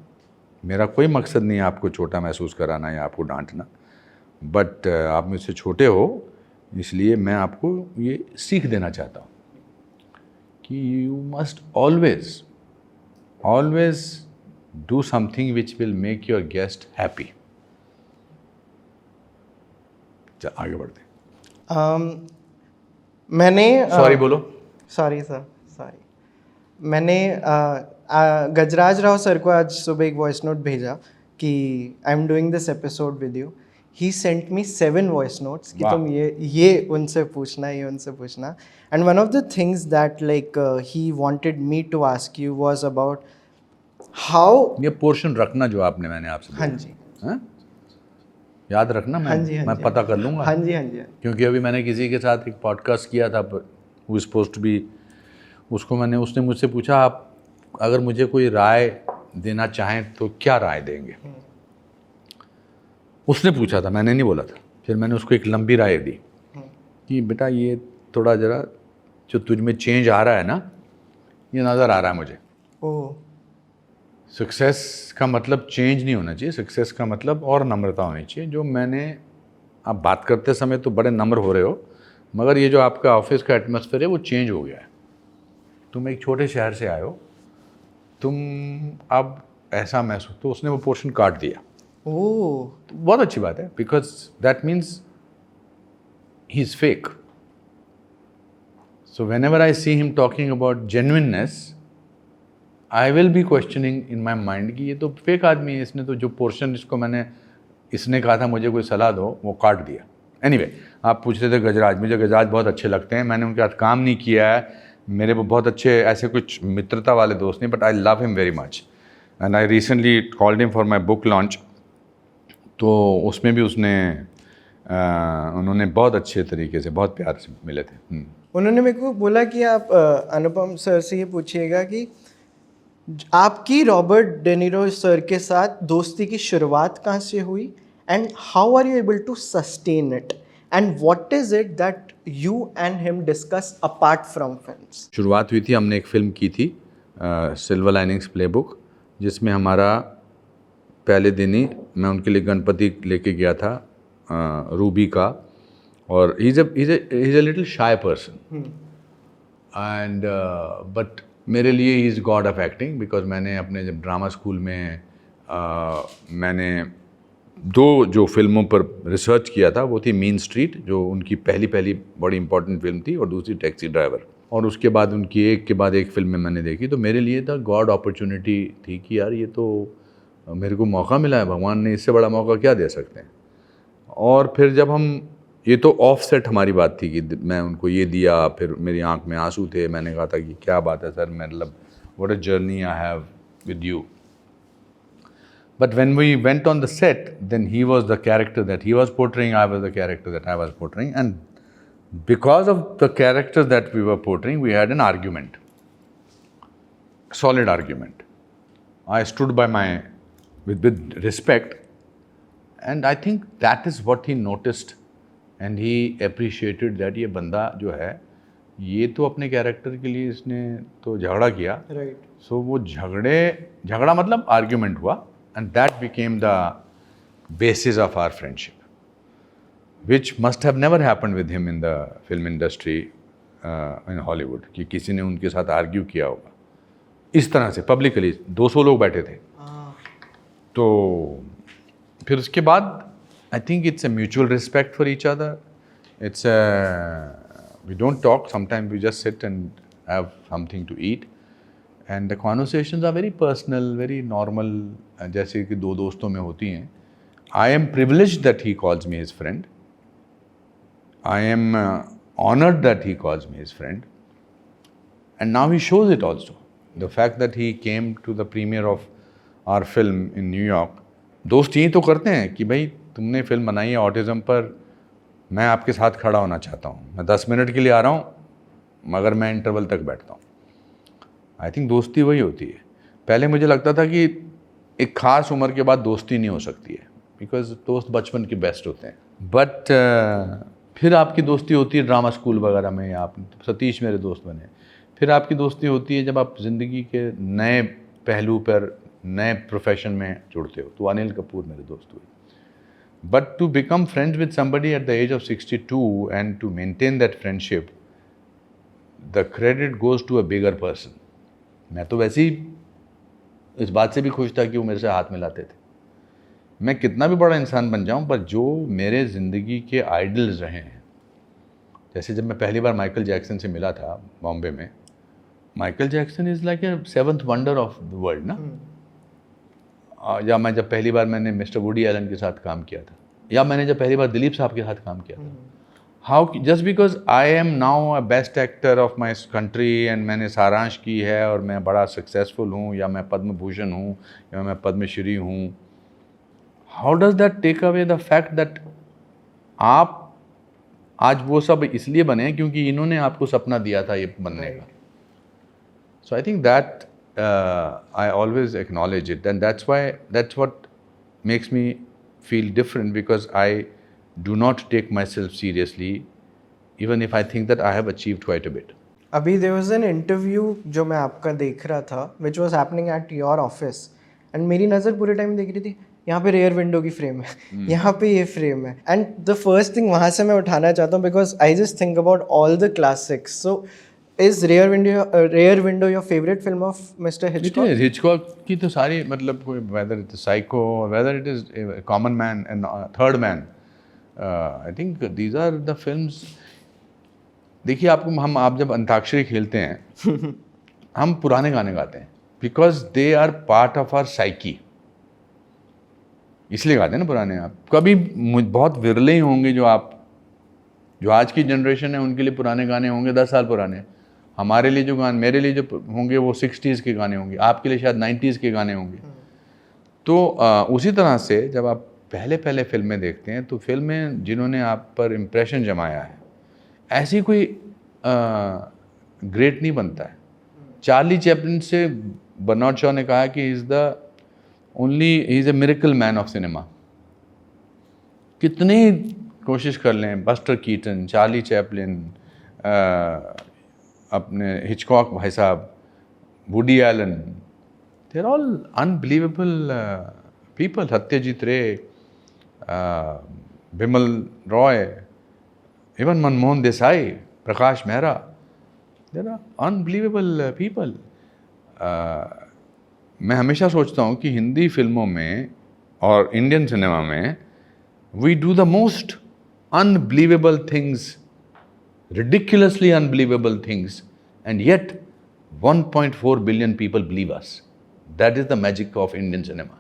मेरा कोई मकसद नहीं है आपको छोटा महसूस कराना या आपको डांटना, बट आप मुझसे छोटे हो इसलिए मैं आपको ये सीख देना चाहता हूँ कि you must always do something which will make your guest happy. आगे बढ़ते. मैंने सॉरी बोलो. Sorry sir, sorry. मैंने गजराज राव सर को आज सुबह एक वॉइस नोट भेजा कि I am doing this episode with you. He sent me 7 voice notes कि तुम ये उनसे पूछना, ये उनसे पूछना. And one of the things that like he wanted me to ask you was about how. ये पोर्शन रखना जो मैंने आपसे हाँ जी, हाँ? याद रखना. मैं पता कर लूँगा. हाँ जी, हाँ जी. क्योंकि अभी मैंने किसी के साथ एक पॉडकास्ट किया था, वो पोस्ट भी उसको उसने मुझसे पूछा आप अगर मुझे कोई राय देना चाहें तो क्या राय देंगे. उसने पूछा था, मैंने नहीं बोला था. फिर मैंने उसको एक लंबी राय दी कि बेटा ये थोड़ा ज़रा जो तुझ में चेंज आ रहा है ना, ये नज़र आ रहा है मुझे. ओह. सक्सेस का मतलब चेंज नहीं होना चाहिए. सक्सेस का मतलब और नम्रता होनी चाहिए. जो आप बात करते समय तो बड़े नम्र हो रहे हो, मगर ये जो आपका ऑफिस का एटमॉस्फेयर है वो चेंज हो गया है. तुम एक छोटे शहर से आए हो, तुम अब ऐसा महसूस. तो उसने वो पोर्शन काट दिया. ओह. तो बहुत अच्छी बात है, because that means he is fake. So when ever I see him talking about genuineness, I will be questioning in my mind कि ये तो फेक आदमी है. इसने तो जो पोर्शन इसने कहा था मुझे कोई सलाह दो, वो काट दिया. एनीवे, आप पूछ रहे थे गजराज. मुझे गजराज बहुत अच्छे लगते हैं. मैंने उनके साथ काम नहीं किया है. मेरे वो बहुत अच्छे ऐसे कुछ मित्रता वाले दोस्त नहीं, but I love him very much. And I recently called him for my book launch. तो उसमें भी उन्होंने बहुत अच्छे तरीके से, बहुत प्यार से मिले थे. उन्होंने मेरे को बोला कि आप अनुपम सर से ये पूछिएगा कि आपकी रॉबर्ट डेनिरो सर के साथ दोस्ती की शुरुआत कहाँ से हुई and how are you able to sustain it and what is it that you and him discuss apart from films. शुरुआत हुई थी, हमने एक फ़िल्म की थी सिल्वर लाइनिंग्स प्लेबुक, जिसमें हमारा पहले दिन ही मैं उनके लिए गणपति लेके गया था रूबी का. और he is a little shy person and but मेरे लिए he is God of acting. Because मैंने अपने जब ड्रामा स्कूल में मैंने 2 जो फिल्मों पर रिसर्च किया था, वो थी मीन स्ट्रीट, जो उनकी पहली बड़ी इंपॉर्टेंट फिल्म थी, और दूसरी टैक्सी ड्राइवर. और उसके बाद उनकी एक के बाद एक फिल्म में मैंने देखी. तो मेरे लिए था गॉड अपॉर्चुनिटी थी कि यार ये तो मेरे को मौका मिला है, भगवान ने इससे बड़ा मौका क्या दे सकते हैं. और फिर जब ये तो ऑफ सेट हमारी बात थी कि मैं उनको ये दिया, फिर मेरी आंख में आंसू थे. मैंने कहा था कि क्या बात है सर, मतलब what a journey I have with you. But when we went on the set, then he was the character that he was portraying, I was the character that I was portraying. And because of the character that we were portraying, we had an argument. Solid argument. I stood by with respect. And I think that is what he noticed. And he appreciated that ये बंदा जो है, ये तो अपने character के लिए इसने तो झगड़ा किया. राइट. सो वो झगड़ा मतलब आर्ग्यूमेंट हुआ. And that became the basis of our friendship, which must have never happened with him in the film industry in Hollywood, कि किसी ने उनके साथ आर्ग्यू किया होगा इस तरह से पब्लिकली. 200 लोग बैठे थे. तो फिर उसके बाद I think it's a mutual respect for each other. It's we don't talk, sometimes we just sit and have something to eat. And the conversations are very personal, very normal, जैसे कि 2 दोस्तों में होती हैं. I am privileged that he calls me his friend. I am honoured that he calls me his friend. And now he shows it also. The fact that he came to the premiere of our film in New York. दोस्त यही तो करते हैं कि भाई तुमने film बनाई है ऑटिज़म पर, मैं आपके साथ खड़ा होना चाहता हूँ. मैं 10 मिनट के लिए आ रहा हूँ, मगर मैं इंटरवल तक बैठता हूँ. आई थिंक दोस्ती वही होती है. पहले मुझे लगता था कि एक ख़ास उम्र के बाद दोस्ती नहीं हो सकती है, बिकॉज दोस्त बचपन के बेस्ट होते हैं. बट फिर आपकी दोस्ती होती है ड्रामा स्कूल वगैरह में, आप सतीश मेरे दोस्त बने। फिर आपकी दोस्ती होती है जब आप ज़िंदगी के नए पहलू पर, नए प्रोफेशन में जुड़ते हो, तो अनिल कपूर मेरे दोस्त हुए। But to become friends with somebody at the age of 62 and to maintain that friendship, the credit goes to a bigger person. मैं तो वैसे ही इस बात से भी खुश था कि वो मेरे से हाथ मिलाते थे। मैं कितना भी बड़ा इंसान बन जाऊं, पर जो मेरे ज़िंदगी के आइडल्स रहे हैं, जैसे जब मैं पहली बार माइकल जैक्सन से मिला था बॉम्बे में, Michael Jackson is like a seventh wonder of the world ना। या मैं जब पहली बार मैंने मिस्टर वुडी एलन के साथ काम किया था, या मैंने जब पहली बार दिलीप साहब के साथ काम किया था, how just because I am now a best actor of my country and मैंने सारांश की है और मैं बड़ा सक्सेसफुल हूँ, या मैं पद्म भूषण हूँ, या मैं पद्मश्री हूँ, how does that take away the fact that आप आज वो सब इसलिए बने हैं क्योंकि इन्होंने आपको सपना दिया था ये बनने का। So I think that I always acknowledge it, and that's what makes me feel different, because I do not take myself seriously, even if I think that I have achieved quite a bit. अभी there was an interview जो मैं आपका देख रहा था, which was happening at your office, and मेरी नज़र पूरे टाइम देख रही थी यहाँ पे रेयर विंडो की फ्रेम है, यहाँ पे ये फ्रेम है, एंड द फर्स्ट थिंग वहाँ से मैं उठाना चाहता हूँ, because I just think about all the classics. So is Rear Window your favourite film of mister Hitchcock? Hitchcock की तो सारी, मतलब whether it is Psycho, whether it is common man and Third Man, I think these are the films. देखिए आपको आप जब अंताक्षरी खेलते हैं हम पुराने गाने गाते हैं, because they are part of our psyche, इसलिए गाते हैं ना पुराने. आप कभी बहुत विरले ही होंगे जो आज की जनरेशन है उनके लिए पुराने गाने होंगे 10 साल पुराने. हमारे लिए जो गाने, मेरे लिए जो होंगे वो 60s के गाने होंगे, आपके लिए शायद 90s के गाने होंगे. तो उसी तरह से जब आप पहले फिल्में देखते हैं तो फिल्में जिन्होंने आप पर इम्प्रेशन जमाया है, ऐसी कोई ग्रेट नहीं बनता है. चार्ली चैपलिन से बर्नार्ड शॉ ने कहा कि he is a miracle man of cinema. कितने कोशिश कर लें, बस्टर कीटन, चार्ली चैपलिन, अपने हिचकॉक भाई साहब, Woody Allen, they are all unbelievable people. Satyajit Ray, Bimal Roy, even Manmohan Desai, Prakash Mehra, they are unbelievable people. मैं हमेशा सोचता हूँ कि हिंदी फिल्मों में और इंडियन सिनेमा में we do the most unbelievable things, ridiculously unbelievable things, and yet 1.4 billion people believe us. That is the magic of Indian cinema.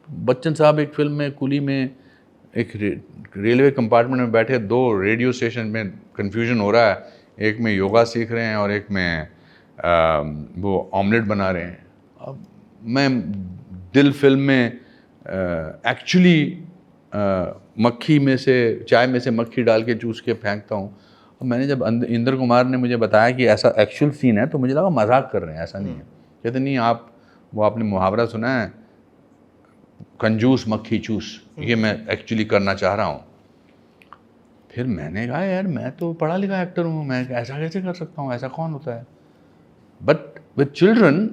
Bachchan साहब एक फिल्म में कुली में एक रेलवे कंपार्टमेंट में बैठे, 2 रेडियो स्टेशन में कन्फ्यूजन हो रहा है, एक में योगा सीख रहे हैं और एक में वो ऑमलेट बना रहे हैं. अब मैं दिल फिल्म में एक्चुअली मक्खी में से, चाय में से मक्खी डाल के चूस के फेंकता हूँ. और मैंने जब इंद्र कुमार ने मुझे बताया कि ऐसा एक्चुअल सीन है तो मुझे लगा मजाक कर रहे हैं, ऐसा नहीं है. कहते नहीं, आपने मुहावरा सुना है, कंजूस मक्खी चूस, ये मैं एक्चुअली करना चाह रहा हूँ. फिर मैंने कहा यार मैं तो पढ़ा लिखा एक्टर हूँ, मैं ऐसा कैसे कर सकता हूँ, ऐसा कौन होता है. But with children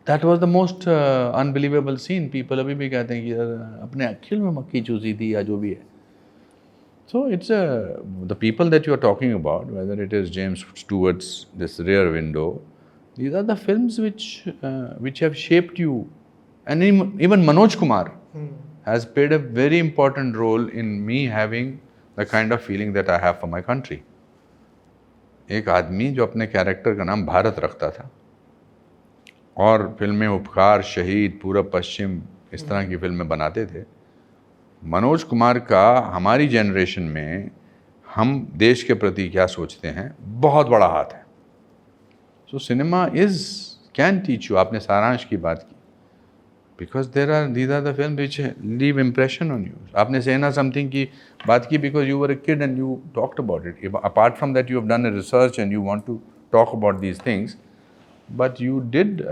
that was the most unbelievable scene. People अभी भी कहते हैं कि अपने एक्चुअल में मक्खी चूसी थी या जो भी है. So it's the people that you are talking about, whether it is James Stewart's this rear window, these are the films which have shaped you. And even Manoj Kumar has played a very important role in me having the kind of feeling that I have for my country. एक आदमी जो अपने character का नाम भारत रखता था और फिल्में उपकार, शहीद, पूरब पश्चिम, इस तरह की फिल्में बनाते थे. मनोज कुमार का हमारी जनरेशन में हम देश के प्रति क्या सोचते हैं बहुत बड़ा हाथ है. सो सिनेमा कैन टीच यू. आपने सारांश की बात की, because these are the films which leave impression on you. आपने सेना समथिंग की बात की because you were a kid and you talked about it. Apart from that, you have done a research and you want to talk about these things, but you did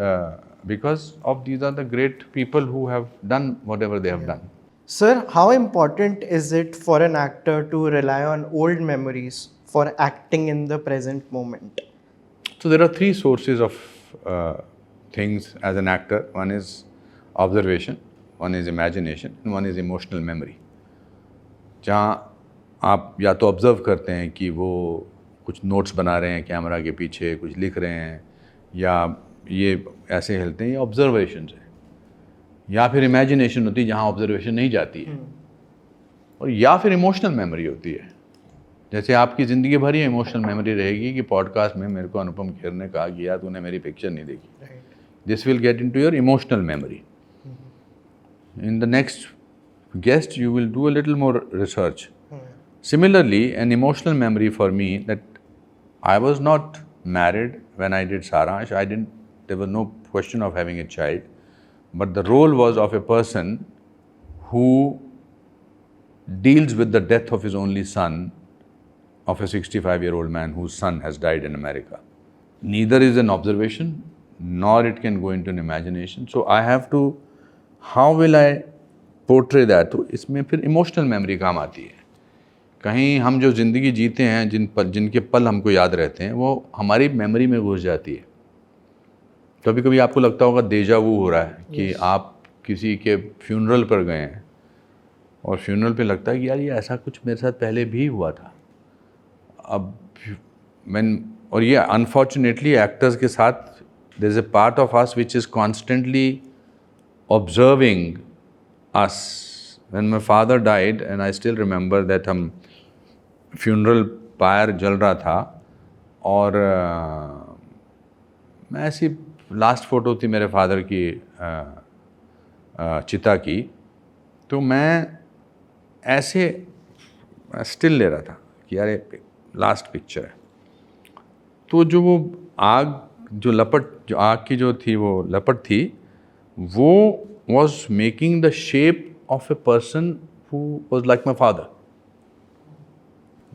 because of these are the great people who have done whatever they have done. Sir, how important is it for an actor to rely on old memories for acting in the present moment? So there are three sources of things as an actor. One is observation, one is imagination, and one is emotional memory. जहाँ आप या तो observe करते हैं कि वो कुछ notes बना रहे हैं कैमरा के पीछे, कुछ लिख रहे हैं, या ये ऐसे हिलते हैं, ये ऑब्जर्वेशन है, या फिर इमेजिनेशन होती है जहाँ ऑब्जर्वेशन नहीं जाती है, और या फिर इमोशनल मेमोरी होती है। जैसे आपकी ज़िंदगी भर ये इमोशनल मेमोरी रहेगी कि पॉडकास्ट में मेरे को अनुपम खेर ने कहा कि यार तूने मेरी पिक्चर नहीं देखी। This will get into your emotional memory. In the next guest you will do a little more research. Similarly, an emotional memory for me that I was not married when I did Saransh. There was no question of having a child, but the role was of a person who deals with the death of his only son, of a 65-year-old man whose son has died in America. Neither is an observation, nor it can go into an imagination. So I have to, how will I portray that? तो इसमें फिर emotional memory काम आती है। कहीं हम जो ज़िंदगी जीते हैं, जिनके पल हमको याद रहते हैं, वो हमारी मेमोरी में घुस जाती है। कभी कभी आपको लगता होगा डेजा वू हो रहा है कि आप किसी के फ्यूनरल पर गए हैं और फ्यूनरल पे लगता है कि यार ये ऐसा कुछ मेरे साथ पहले भी हुआ था। और ये अनफॉर्चुनेटली एक्टर्स के साथ there is a part of us which is constantly observing us. When my father died, and I still remember that हम funeral pyre जल रहा था, और मैं ऐसी लास्ट फ़ोटो थी मेरे फादर की चिता की, तो मैं ऐसे स्टिल ले रहा था कि यार ये लास्ट पिक्चर है। तो जो वो आग जो आग की जो थी वो लपट थी, वो was making the shape of a person who was like my father.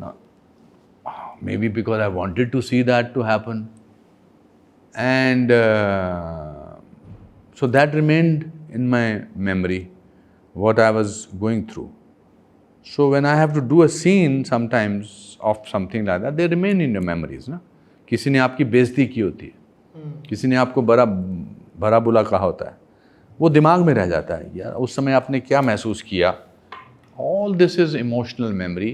Now, maybe because I wanted to see that to happen, and so that remained in my memory, what I was going through. So when I have to do a scene sometimes of something like that, they remain in your memories, ना? किसी ने आपकी बेइज्जती की होती है, किसी ने आपको भरा बुला कहा होता है, वो दिमाग में रह जाता है, यार उस समय आपने क्या महसूस किया। All this is emotional memory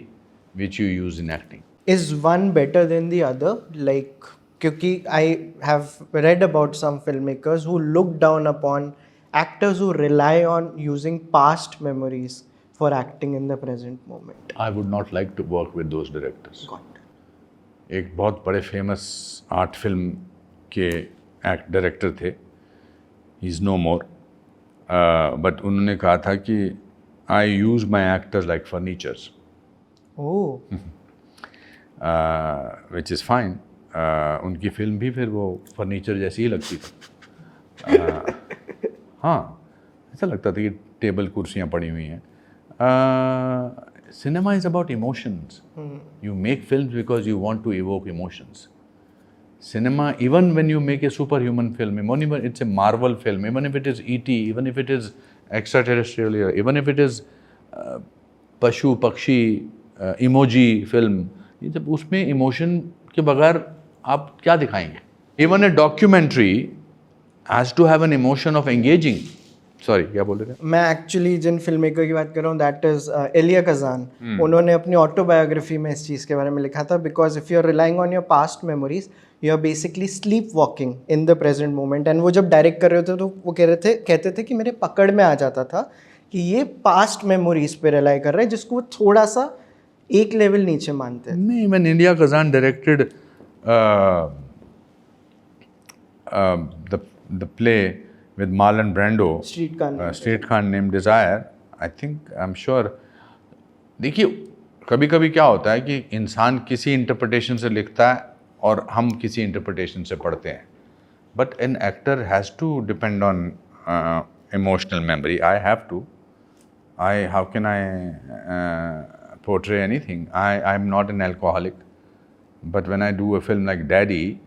which you use in acting. Is one better than the other? Like, क्योंकि I have read about some filmmakers who look down upon actors who rely on using past memories for acting in the present moment. I would not like to work with those directors. Got it. एक बहुत बड़े famous art film के director थे, he is no more. But उन्होंने कहा था कि I use my actors like furnitures, which is fine. उनकी फिल्म भी फिर वो फर्नीचर जैसी ही लगती थी। हाँ, ऐसा लगता था कि टेबल कुर्सियाँ पड़ी हुई हैं। Cinema is about emotions. You make films because you want to evoke emotions. Cinema, even when you make a superhuman film, even if it's a Marvel film, even if it is E.T., even if it is extraterrestrial, even if it is पशु पक्षी emoji film, ये जब उसमें emotion के बगैर आप क्या दिखाएंगे? Even a documentary has to have an emotion of engaging. Sorry, क्या बोल रहे थे? मैं एक्चुअली जिन फिल्म मेकर की बात कर रहा हूँ, दैट इज एलिया कजान. उन्होंने अपनी ऑटोबायोग्राफी में इस चीज़ के बारे में लिखा था, because if you are relying on your past memories, you are basically sleep walking in the present moment. And वो जब डायरेक्ट कर रहे थे तो वो कहते थे कि मेरे पकड़ में आ जाता था कि ये पास्ट मेमोरीज पे रिलाई कर रहे हैं, जिसको वो थोड़ा सा एक लेवल नीचे मानते हैं. नहीं, when Elia Kazan directed the play with Marlon Brando, Street Car Named Desire, I think, I'm sure. देखिए, कभी कभी क्या होता है कि इंसान किसी इंटरप्रिटेशन से लिखता है और हम किसी इंटरप्रिटेशन से पढ़ते हैं. But an actor has to depend on emotional memory. I have to. How can I portray anything? I'm not an alcoholic, but when I do a film like Daddy,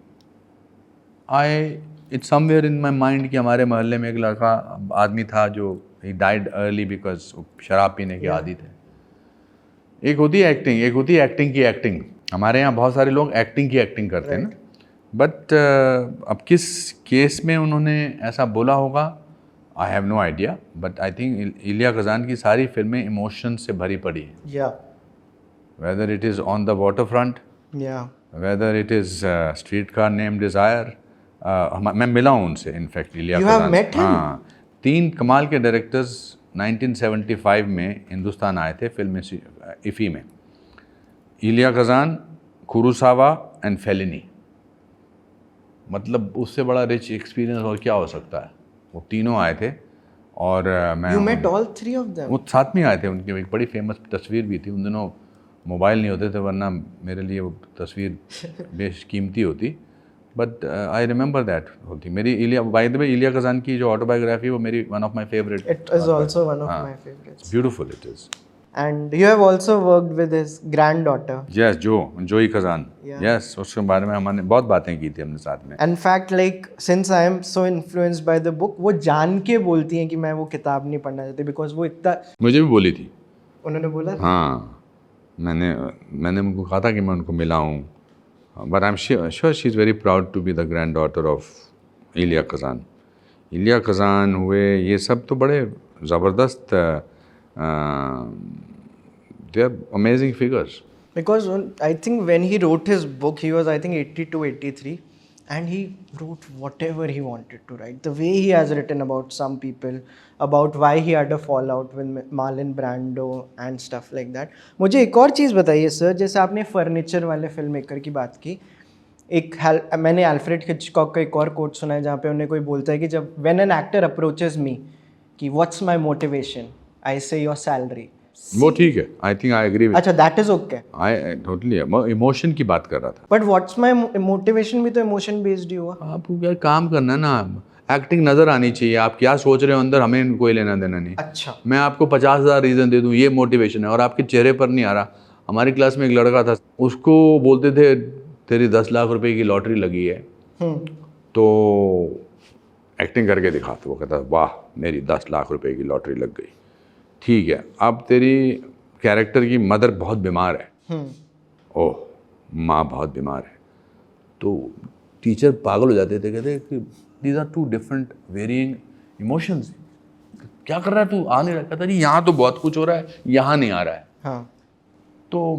it's somewhere in my mind कि हमारे मोहल्ले में एक लड़का आदमी था जो he died early because शराब पीने के आदी थे। एक होती है एक्टिंग, एक होती है एक्टिंग की एक्टिंग। हमारे यहाँ बहुत सारे लोग एक्टिंग की एक्टिंग करते हैं ना, बट अब किस केस में उन्होंने ऐसा बोला होगा, I have no idea, but I think Elia Kazan की सारी फिल्में इमोशन से भरी पड़ी हैं। या whether it is on the waterfront, या whether it is streetcar named desire. मैं मिला हूँ उनसे in fact, Elia You have Kazan. met him? हाँ, 3 कमाल के डायरेक्टर्स 1975 में हिंदुस्तान आए थे फिल्म इफ़ी में। इलिया कज़ान, कुरोसावा एंड फेलिनी। मतलब उससे बड़ा रिच एक्सपीरियंस और क्या हो सकता है। वो तीनों आए थे और मैं You met all three of them? वो साथ में आए थे। उनकी एक बड़ी फेमस तस्वीर भी थी। उन दिनों मोबाइल नहीं होते थे, वरना मेरे लिए वो तस्वीर बेशकीमती होती। बट आई रिमेंबर दैट होती मेरी इलिया। By the way, Iliya Kazan की जो ऑटोबायोग्राफी वो मेरी one of my favourite. It is also one of my favorites. Beautiful it is. And you have also worked with his granddaughter. Yes, जोई Kazan. Yeah. Yes, उसके बारे में हमने बहुत बातें की थी हमने साथ में। In fact, like since I am so influenced by the book, वो जान के बोलती हैं कि मैं वो किताब नहीं पढ़ना चाहती, because वो इतना मुझे भी बोली थी। उन्होंने बोला था? हाँ, मैंने उनको कहा था कि मैं उनको मिला हूँ, but I am sure she is very proud to be the granddaughter of Elia Kazan. Elia Kazan हुए, ये सब तो बड़े ज़बरदस्त, they are amazing figures. Because I think when he wrote his book, he was I think 82, 83, and he wrote whatever he wanted to write. The way he has written about some people, about why he had a fallout with Marlon Brando and stuff like that. मुझे एक और चीज़ बताइए sir, जैसे आपने furniture वाले film maker की बात की, मैंने अल्फ्रेड हिचकॉक का एक और कोट सुना है जहाँ पे उन्हें कोई बोलता है कि जब when an actor approaches me कि what's my motivation, I say your salary. वो ठीक है, I think I agree with. अच्छा, that is okay. I totally emotion की बात कर रहा था। बट व्हाट्स माय मोटिवेशन भी तो इमोशन बेस्ड ही हुआ। आपको क्या काम करना है ना, एक्टिंग नज़र आनी चाहिए। आप क्या सोच रहे हो अंदर, हमें कोई लेना देना नहीं। अच्छा, मैं आपको 50,000 रीज़न दे दूँ, ये मोटिवेशन है, और आपके चेहरे पर नहीं आ रहा। हमारी क्लास में एक लड़का था, उसको बोलते थे तेरी 10 लाख रुपए की लॉटरी लगी है, तो एक्टिंग करके दिखाते। वो कहता वाह मेरी 10 लाख रुपए की लॉटरी लग गई। ठीक है, अब तेरी कैरेक्टर की मदर बहुत बीमार है, ओह माँ बहुत बीमार है, तो टीचर पागल हो जाते थे, कहते कि these are two different varying emotions. क्या कर रहा है तू, आ नहीं रहा। कहता जी यहाँ तो बहुत कुछ हो रहा है, यहाँ नहीं आ रहा है। हाँ। तो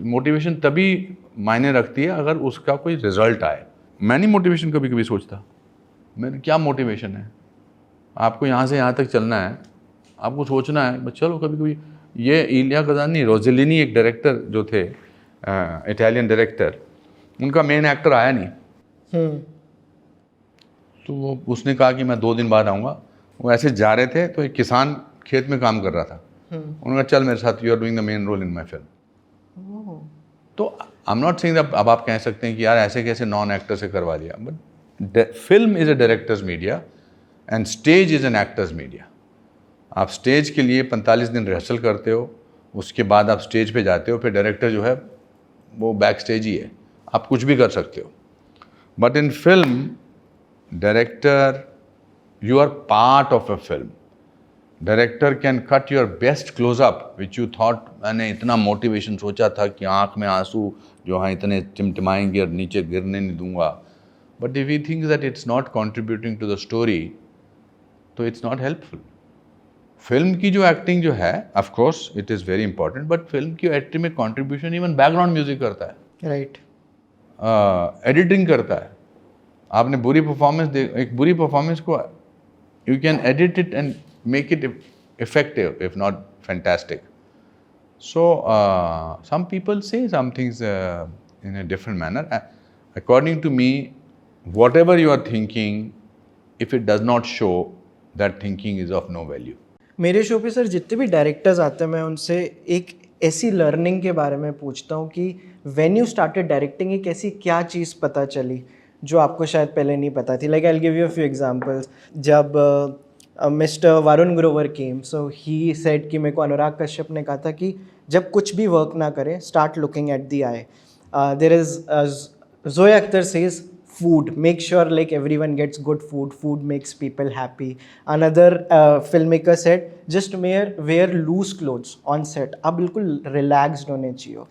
मोटिवेशन तभी मायने रखती है अगर उसका कोई रिजल्ट आए। मैं नहीं मोटिवेशन कभी कभी सोचता, मेरे क्या मोटिवेशन है। आपको यहाँ से यहाँ तक चलना है, आपको सोचना है, बस चलो। कभी कभी ये इलिया कज़ान नहीं, रोजेलिनी एक डायरेक्टर जो थे, इटालियन डायरेक्टर, उनका मेन एक्टर आया नहीं, तो वो उसने कहा कि मैं 2 दिन बाद आऊँगा। वो ऐसे जा रहे थे तो एक किसान खेत में काम कर रहा था, उन्होंने कहा चल मेरे साथ, you are doing the main role in my film. तो I am not saying that अब आप कह सकते हैं कि यार ऐसे कैसे नॉन एक्टर से करवा दिया, but film is a directors media and stage is an actors media. आप स्टेज के लिए 45 दिन रिहर्सल करते हो, उसके बाद आप स्टेज पे जाते हो, फिर डायरेक्टर जो है वो बैक स्टेज ही है, आप कुछ भी कर सकते हो। But in film director, you are part of a film. Director can cut your best closeup which you thought, मैंने इतना मोटिवेशन सोचा था कि आँख में आंसू जो हैं इतने टिमटिमाएंगे और नीचे गिरने नहीं दूंगा, but if you think that it's not contributing to the story, तो इट्स नॉट हेल्पफुल। फिल्म की जो एक्टिंग जो है, of course it is very important, but film की एक्टिंग में कॉन्ट्रीब्यूशन इवन बैकग्राउंड म्यूजिक करता है, राइट, एडिटिंग करता है। आपने बुरी परफॉर्मेंस एक बुरी परफॉर्मेंस को you can edit it and make it effective if not fantastic. So some people say some things in a different manner. According to me, whatever you are thinking, if it does not show, that thinking is of no value. मेरे show पे sir जितने भी directors आते हैं, मैं उनसे एक ऐसी लर्निंग के बारे में पूछता हूँ कि व्हेन यू स्टार्टेड डायरेक्टिंग, एक ऐसी क्या चीज़ पता चली जो आपको शायद पहले नहीं पता थी। Like I will give you a few examples. जब Mister Varun Grover came, so he said कि मेरे को अनुराग कश्यप ने कहा था कि जब कुछ भी वर्क ना करें, start looking at the eye. There is Zoya Akhtar says food, make sure like everyone gets good food makes people happy. Another filmmaker said just wear loose clothes on set, आप बिल्कुल relaxed होने चाहिए.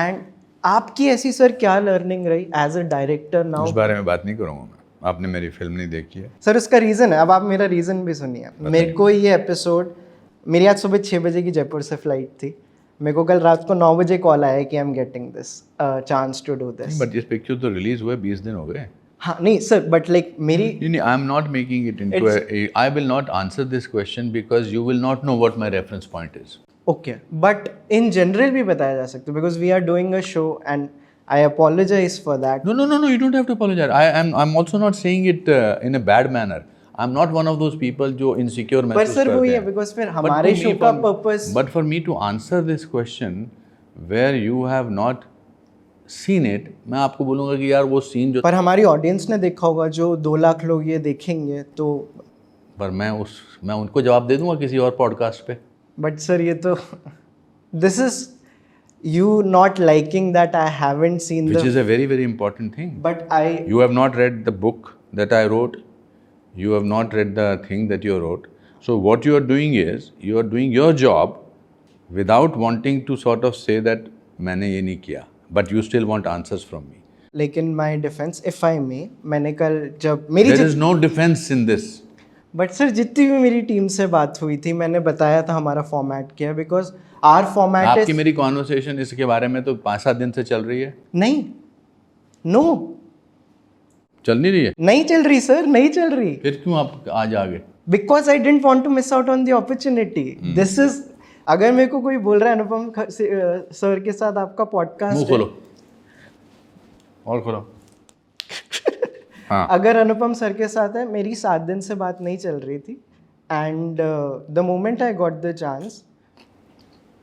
And आपकी ऐसी sir क्या learning रही as a director now? उस बारे में बात नहीं करूँगा मैं, आपने मेरी फिल्म नहीं देखी है. सर उसका रीज़न है, अब आप मेरा रीज़न भी सुनिए. मेरे को ये एपिसोड, मेरी आज सुबह 6 बजे की जयपुर से फ्लाइट थी, मेरे को कल रात को 9 बजे कॉल आया कि I am getting this chance to do this. But इस पिक्चर तो रिलीज हुए 20 दिन हो गए. हाँ नहीं सर, बट लाइक मेरी I am not making it into I will not answer this question because you will not know what my reference point is. Okay, but in general भी बताया जा सकता है because we are doing a show and I apologise for that. No, you don't have to apologize. I'm also not saying it in a bad manner. I'm not one of those people जो insecure महसूस पर sir करते वो ही है हैं. Because फिर हमारे show का purpose. But for me to answer this question where you have not seen it, मैं आपको बोलूँगा कि यार वो सीन जो पर हमारी ऑडियंस ने देखा होगा, जो 2 लाख लोग ये देखेंगे तो. पर मैं उनको जवाब दे दूंगा किसी और पॉडकास्ट पे. बट सर ये तो this is you not liking that I haven't seen Which the. is a very, very important thing. But I. You have not read the book that I wrote. You have not read the thing that you wrote. So what you are doing is, you are doing your job without wanting to sort of say that मैंने ये नहीं किया. But you still want answers from me. Like in my defense, if I may, मैंने कल जब मेरी There is no defense in this. But sir जितनी भी मेरी टीम से बात हुई थी, मैंने बताया था हमारा फॉर्मेट क्या है, बिकॉज आर फॉर्मेट आपकी मेरी कॉन्वर्सेशन इसके बारे में तो 5-7 दिन से चल रही है. नहीं, नो, चल नहीं रही है. नहीं चल रही सर, नहीं चल रही. फिर क्यों आप आज आ गए? Because I don't want to miss out on the opportunity. This is, अगर मेरे को कोई बोल रहा है अनुपम सर के साथ आपका पॉडकास्ट, मुंह खोलो और खोलो. हाँ. अगर अनुपम सर के साथ है, मेरी 7 दिन से बात नहीं चल रही थी and the moment I got the chance.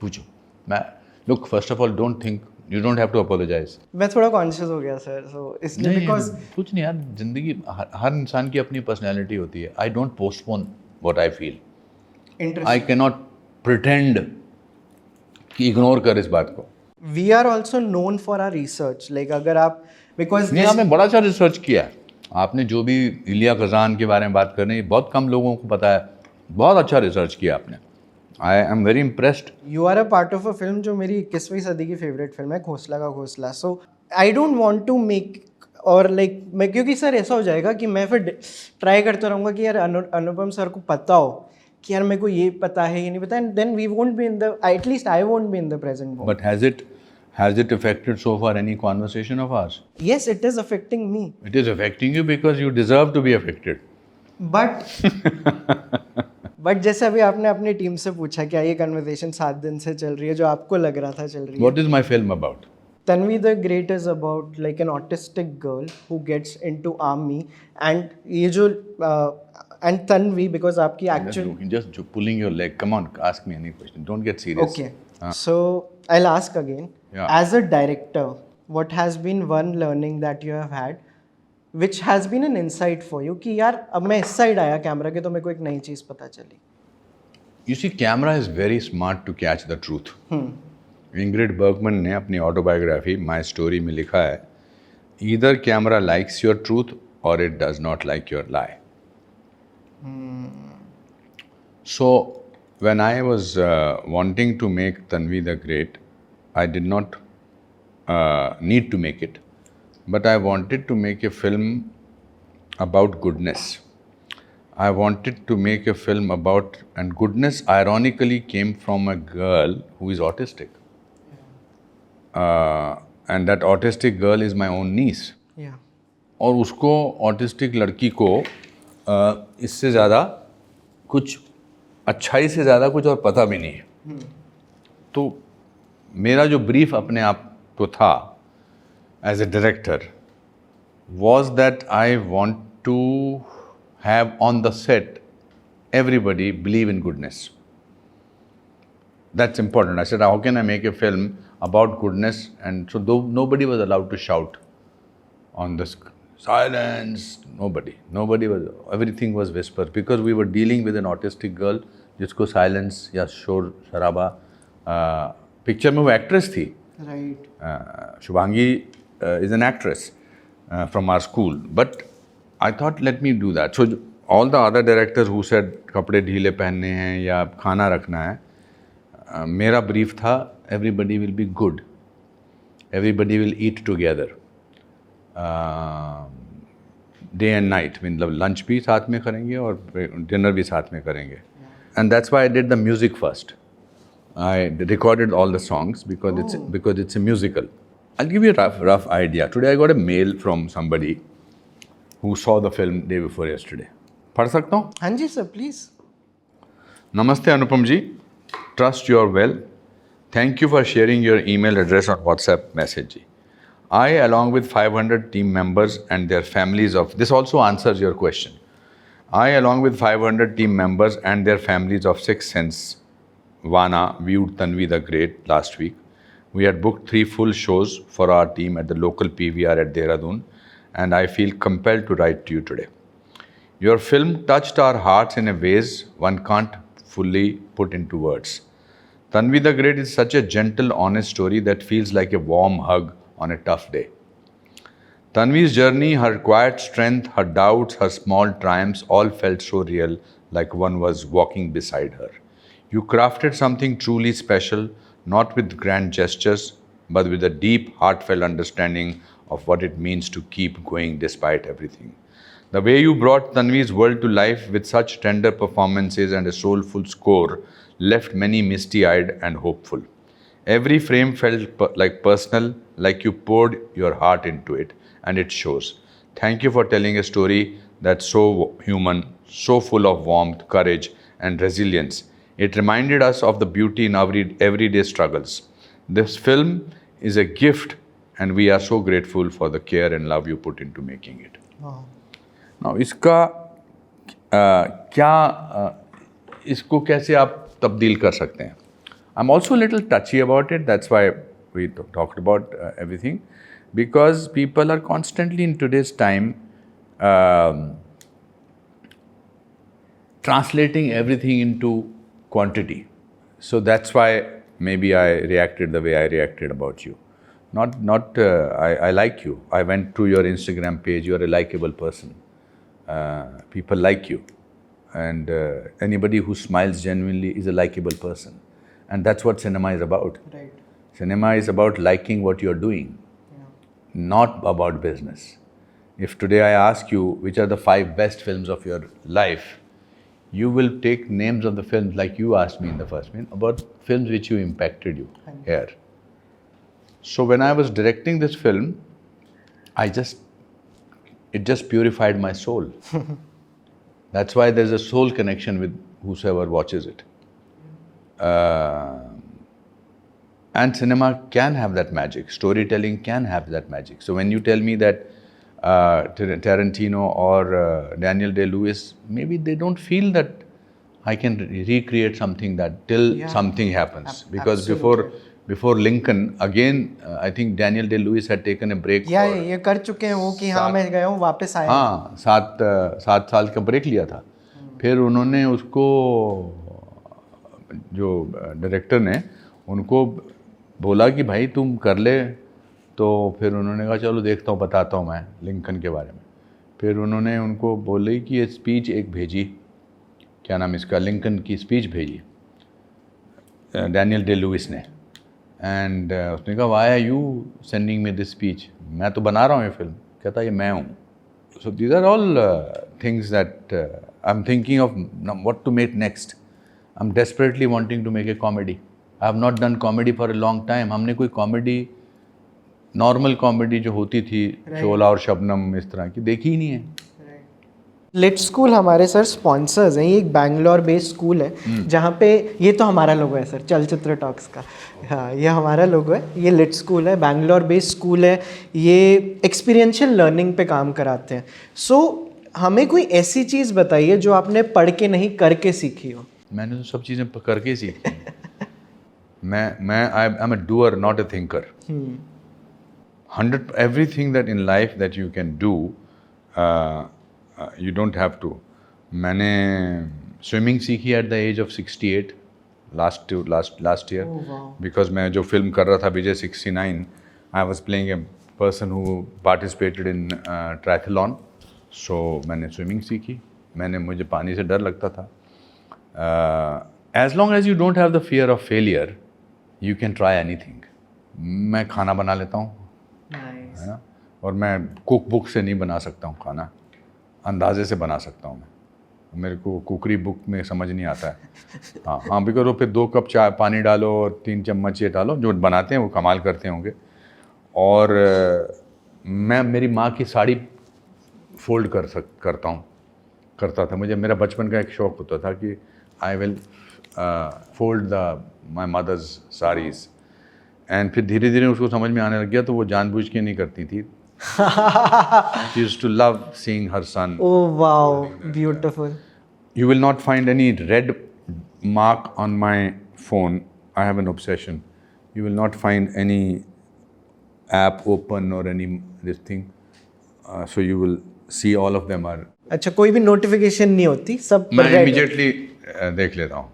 पूछो. मैं look, first of all don't think, you don't have to apologise. मैं थोड़ा कॉन्शियस हो गया सर, सो इसलिए बिकॉज कुछ नहीं यार, जिंदगी हर इंसान की अपनी पर्सनैलिटी होती है. I don't postpone what I feel. I can not pretend कि इग्नोर कर इस बात को. We are also known for our research. Like अगर आप, बिकॉज नहीं, आपने बड़ा अच्छा रिसर्च किया है. आपने जो भी इलिया कज़ान के बारे में बात कर रहे हैं, बहुत कम लोगों को पता है. बहुत अच्छा रिसर्च किया आपने. I am very impressed. You are a part of a film जो मेरी 21वीं सदी की फेवरेट फिल्म है, घोंसला का घोंसला. So I don't want to make, और लाइक मैं, क्योंकि सर ऐसा हो जाएगा कि मैं फिर ट्राई करता रहूँगा कि यार अनुपम सर को पता हो कि यार मेरे को ये पता है, ये नहीं पता, and then we won't be in the, at least I won't be in the present moment. But has it affected so far any conversation of ours? Yes, it is affecting me. It is affecting you because you deserve to be affected. But जैसे अभी आपने अपनी team से पूछा क्या ये conversation 7 दिन से चल रही है, जो आपको लग रहा था चल रही है. What is my film about? Tanvi the Great is about like an autistic girl who gets into army, and ये जो and Tanvi, because आपकी actual. Just pulling your leg. Come on, ask me any question. Don't get serious. Okay. So I'll ask again. Yeah. As a director, what has been one learning that you have had, which has been an insight for you कि यार अब मैं इस side आया camera के तो मेरे को एक नई चीज़ पता चली. You see, camera is very smart to catch the truth. Ingrid Bergman ने अपनी ऑटोबायोग्राफी माई स्टोरी में लिखा है, either camera likes your truth or it does not like your lie. So when I was wanting to make Tanvi the Great, I did not need to make it, but I wanted to make a film about goodness. I wanted to make a film about, and goodness ironically came from a girl who is autistic. And that autistic girl is my own niece. Yeah. और उसको autistic लड़की को इससे ज़्यादा कुछ, अच्छाई से ज़्यादा कुछ और पता भी नहीं है. तो मेरा जो ब्रीफ अपने आप को था as a director was that I want to have on the set everybody believe in goodness. That's important. I said, how can I make a film about goodness? And so nobody was allowed to shout on the silence. Nobody was. Everything was whispered because we were dealing with an autistic girl जिसको silence या शोर शराबा. Picture में वो actress थी. Right. Shubhangi is an actress. from our school. But I thought, let me do that. So all the other directors who said कपड़े ढीले पहनने हैं या खाना रखना है, मेरा brief था everybody will be good, everybody will eat together, day and night. मतलब lunch भी साथ में करेंगे और dinner भी साथ में करेंगे. And that's why I did the music first. I recorded all the songs because it's a musical. I'll give you a rough idea. Today I got a mail from somebody who saw the film day before yesterday. पढ़ सकता हूँ? हाँ जी sir, please. Namaste Anupam ji. Trust you are well. Thank you for sharing your email address on WhatsApp message ji. I, along with 500 team members and their families of, this also answers your question. I, along with 500 team members and their families of Sixth Sense, Vana, viewed Tanvi the Great last week. We had booked 3 full shows for our team at the local PVR at Dehradun, and I feel compelled to write to you today. Your film touched our hearts in a ways one can't fully put into words. Tanvi the Great is such a gentle, honest story that feels like a warm hug on a tough day. Tanvi's journey, her quiet strength, her doubts, her small triumphs all felt so real, like one was walking beside her. You crafted something truly special, not with grand gestures, but with a deep, heartfelt understanding of what it means to keep going despite everything. The way you brought Tanvi's world to life with such tender performances and a soulful score left many misty-eyed and hopeful. Every frame felt like personal, like you poured your heart into it, and it shows. Thank you for telling a story that's so human, so full of warmth, courage, and resilience. It reminded us of the beauty in our everyday struggles. This film is a gift, and we are so grateful for the care and love you put into making it. Wow. Now, इसको कैसे आप तब्दील कर सकते हैं? I'm also a little touchy about it. That's why we talked about everything, because people are constantly in today's time translating everything into quantity. So that's why maybe I reacted the way I reacted about you. I like you. I went to your Instagram page. You are a likable person. People like you. And anybody who smiles genuinely is a likable person. And that's what cinema is about. Right. Cinema is about liking what you're doing, not about business. If today I ask you which are the 5 best films of your life, you will take names of the films like you asked me in the first minute about films which you impacted you here. So when I was directing this film, it just purified my soul. That's why there's a soul connection with whosoever watches it. And cinema can have that magic. Storytelling can have that magic. So when you tell me that Tarantino or Daniel Day-Lewis, maybe they don't feel that I can recreate something that till something happens. Because before Lincoln, again, I think Daniel Day-Lewis had taken a break. ये कर चुके हैं वो कि हाँ मैं गया हूँ वापस आया. हाँ, 7 साल का ब्रेक लिया था. फिर उन्होंने उसको, जो डायरेक्टर ने उनको बोला कि भाई तुम कर ले, तो फिर उन्होंने कहा चलो देखता हूँ, बताता हूँ मैं लिंकन के बारे में. फिर उन्होंने उनको बोली कि ये स्पीच एक भेजी, क्या नाम इसका, लिंकन की स्पीच भेजी डैनियल डे लुइस ने. एंड उसने कहा why are you sending me this speech, मैं तो बना रहा हूँ ये फिल्म. कहता ये मैं हूँ. So these are all things that I am thinking of what to make next. I am desperately wanting to make a comedy. I have not done comedy for a long time. हमने कोई comedy, normal comedy जो होती थी शोला और शबनम इस तरह की, देखी ही नहीं है. लिट स्कूल हमारे सर स्पॉन्सर्स हैं. ये एक बैंगलोर बेस्ड स्कूल है जहाँ पे, ये तो हमारा लोगो है सर चलचित्र टॉक्स का. हाँ, ये हमारा लोगो है. ये लिट स्कूल है, बैंगलोर बेस्ड स्कूल है. ये एक्सपीरियंशियल लर्निंग पे काम कराते हैं. सो हमें कोई ऐसी चीज़ बताइए जो आपने पढ़ के नहीं, करके सीखी हो. मैंने तो सब चीज़ें करके सीखी. मैं I am a doer not a thinker. 100 everything that in life that you can do, you don't have to. मैंने स्विमिंग सीखी at the age of 68 last year. Oh, wow. Because मैं जो फिल्म कर रहा था विजय 69, I was playing a person who participated in triathlon. So मैंने swimming सीखी. मुझे पानी से डर लगता था. As long as you don't have the fear of failure, you can try anything. मैं खाना बना लेता हूँ, है ना, और मैं कुक बुक से नहीं बना सकता हूँ खाना, अंदाजे से बना सकता हूँ मैं. मेरे को कुकरी बुक में समझ नहीं आता है. हाँ, बिकॉज वो फिर 2 कप चाय पानी डालो और 3 चम्मच ये डालो. जो बनाते हैं वो कमाल करते होंगे. और मैं मेरी माँ की साड़ी फोल्ड करता था. मेरा बचपन का एक शौक़ होता था कि I will fold my mother's saris. And फिर धीरे धीरे उसको समझ में आने लग गया, तो वो जानबूझ के नहीं करती थी. She used to love seeing her son. Oh wow, beautiful. You will not find any red mark on my phone. I have an obsession. You will not find any app open or any this thing. So you will see all of them are. अच्छा, कोई भी notification नहीं होती, सब मैं red immediately देख लेता हूँ.